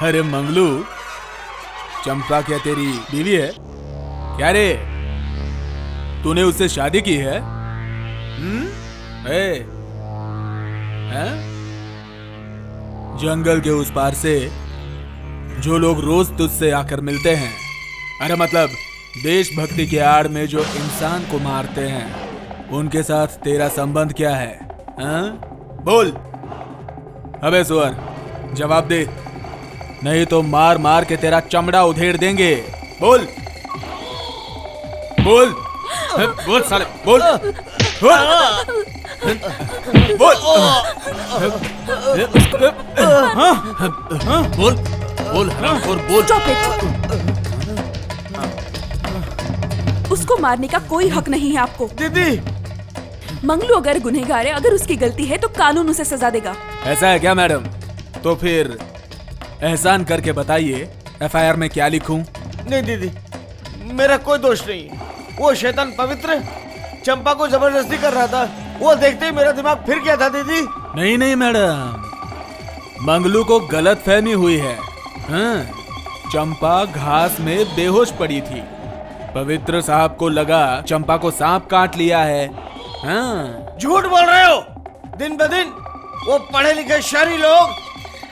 Speaker 6: अरे मंगलू, चंपा क्या तेरी बीवी है? क्या रे, तूने उससे शादी की है? जंगल के उस पार से जो लोग रोज तुझसे आकर मिलते हैं, अरे मतलब देशभक्ति के आड़ में जो इंसान को मारते हैं, उनके साथ तेरा संबंध क्या है? बोल। अबे सुअर, जवाब दे, नहीं तो मार मार के तेरा चमड़ा उधेड़ देंगे। बोल बोल बोल साले, बोल। बोल बोल हरामखोर बोल।
Speaker 4: Stop it! उसको मारने का कोई हक नहीं है आपको।
Speaker 2: दीदी,
Speaker 4: मंगलू अगर गुनहगार है, अगर उसकी गलती है तो कानून उसे सजा देगा।
Speaker 6: ऐसा है क्या मैडम? तो फिर एहसान करके बताइए एफआईआर में क्या लिखूं?
Speaker 2: नहीं दीदी, मेरा कोई दोष नहीं है। वो शैतान पवित्र चंपा को जबरदस्ती कर रहा था, वो देखते ही मेरा दिमाग फिर गया था दीदी।
Speaker 6: नहीं नहीं मैडम, मंगलू को गलत फहमी हुई है। हाँ, चंपा घास में बेहोश पड़ी थी, पवित्र साहब को लगा चंपा को सांप काट लिया है। हाँ।
Speaker 2: झूठ बोल रहे हो। दिन ब दिन वो पढ़े लिखे शहरी लोग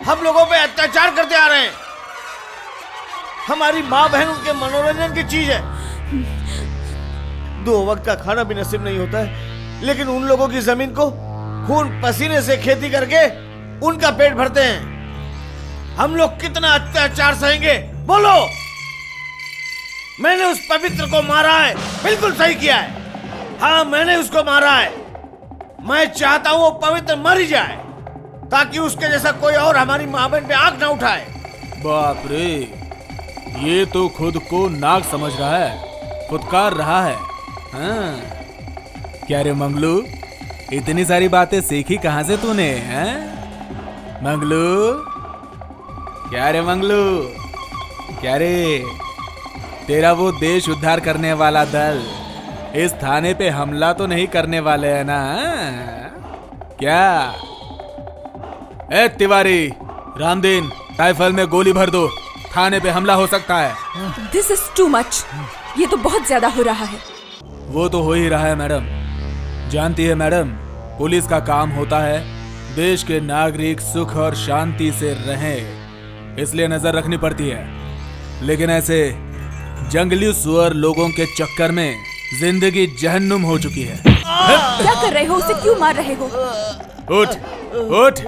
Speaker 2: हम लोगों पे अत्याचार करते आ रहे हैं। हमारी माँ बहन उनके मनोरंजन की चीज है। 2 वक्त का खाना भी नसीब नहीं होता है, लेकिन उन लोगों की जमीन को खून पसीने से खेती करके उनका पेट भरते हैं। हम लोग कितना अत्याचार सहेंगे बोलो? मैंने उस पवित्र को मारा है, बिल्कुल सही किया है। हाँ, मैंने उसको मारा है। मैं चाहता हूं वो पवित्र मर ही जाए, ताकि उसके जैसा कोई और हमारी माँ बहन पे आंख ना उठाए।
Speaker 6: बाप रे, ये तो खुद को नाग समझ रहा है, फुटकार रहा है। हाँ। क्या रे मंगलू, इतनी सारी बातें सीखी कहाँ से तूने? मंगलू, क्या रे मंगलू, क्या रे? तेरा वो देश उद्धार करने वाला दल इस थाने पे हमला तो नहीं करने वाले है ना? क्या? ए तिवारी, रामदीन, राइफल में गोली भर दो, थाने पे हमला हो सकता है।
Speaker 4: This is too much. ये तो बहुत ज्यादा हो रहा है।
Speaker 6: वो तो हो ही रहा है मैडम। जानती है मैडम, पुलिस का काम होता है देश के नागरिक सुख और शांति से रहें, इसलिए नजर रखनी पड़ती है। लेकिन ऐसे जंगली सुअर लोगों के चक्कर में जिंदगी जहन्नुम हो चुकी है।
Speaker 4: क्या कर रहे हो? उसे क्यों मार रहे हो?
Speaker 6: उठ उठ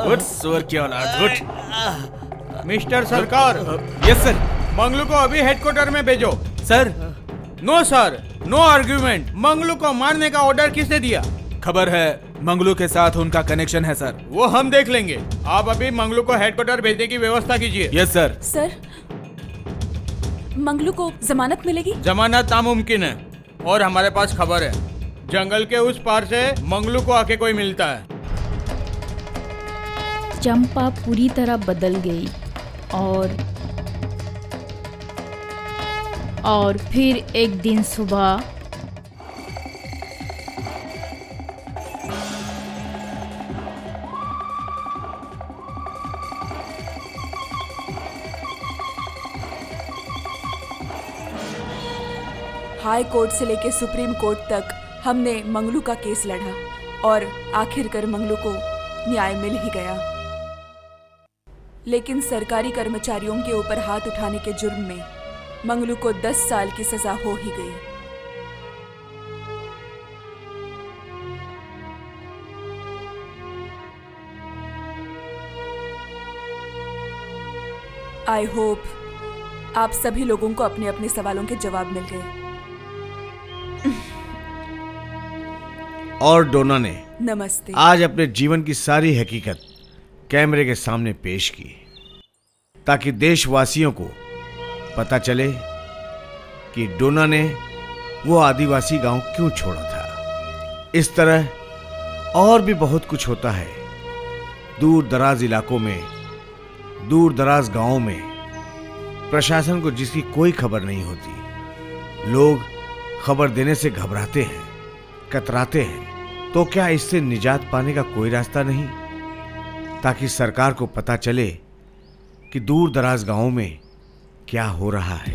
Speaker 6: उठ सुअर की औलाद, उठ।
Speaker 3: मिस्टर सरकार।
Speaker 6: Yes sir.
Speaker 3: मंगलू को अभी हेडक्वार्टर में भेजो।
Speaker 6: Sir.
Speaker 3: No sir, no argument. Manglu को मारने का ऑर्डर किसने दिया?
Speaker 6: खबर है मंगलू के साथ उनका कनेक्शन है सर।
Speaker 3: वो हम देख लेंगे। आप अभी मंगलू को हेडक्वार्टर भेजने की व्यवस्था कीजिए।
Speaker 6: Yes sir.
Speaker 4: सर, मंगलू को जमानत मिलेगी?
Speaker 3: जमानत नामुमकिन है, और हमारे पास खबर है जंगल के उस पार से मंगलू को आके कोई मिलता है।
Speaker 5: चंपा पूरी तरह बदल गई और फिर एक दिन सुबह
Speaker 4: हाई कोर्ट से लेकर सुप्रीम कोर्ट तक हमने मंगलू का केस लड़ा और आखिरकार मंगलू को न्याय मिल ही गया। लेकिन सरकारी कर्मचारियों के ऊपर हाथ उठाने के जुर्म में मंगलू को 10 साल की सजा हो ही गई। आई होप आप सभी लोगों को अपने अपने सवालों के जवाब मिल गए।
Speaker 2: और डोना ने
Speaker 4: नमस्ते
Speaker 2: आज अपने जीवन की सारी हकीकत कैमरे के सामने पेश की, ताकि देशवासियों को पता चले कि डोना ने वो आदिवासी गांव क्यों छोड़ा था। इस तरह और भी बहुत कुछ होता है दूर दराज इलाकों में, दूर दराज गांवों में, प्रशासन को जिसकी कोई खबर नहीं होती। लोग खबर देने से घबराते हैं, कतराते हैं। तो क्या इससे निजात पाने का कोई रास्ता नहीं, ताकि सरकार को पता चले कि दूर दराज गांवों में क्या हो रहा है?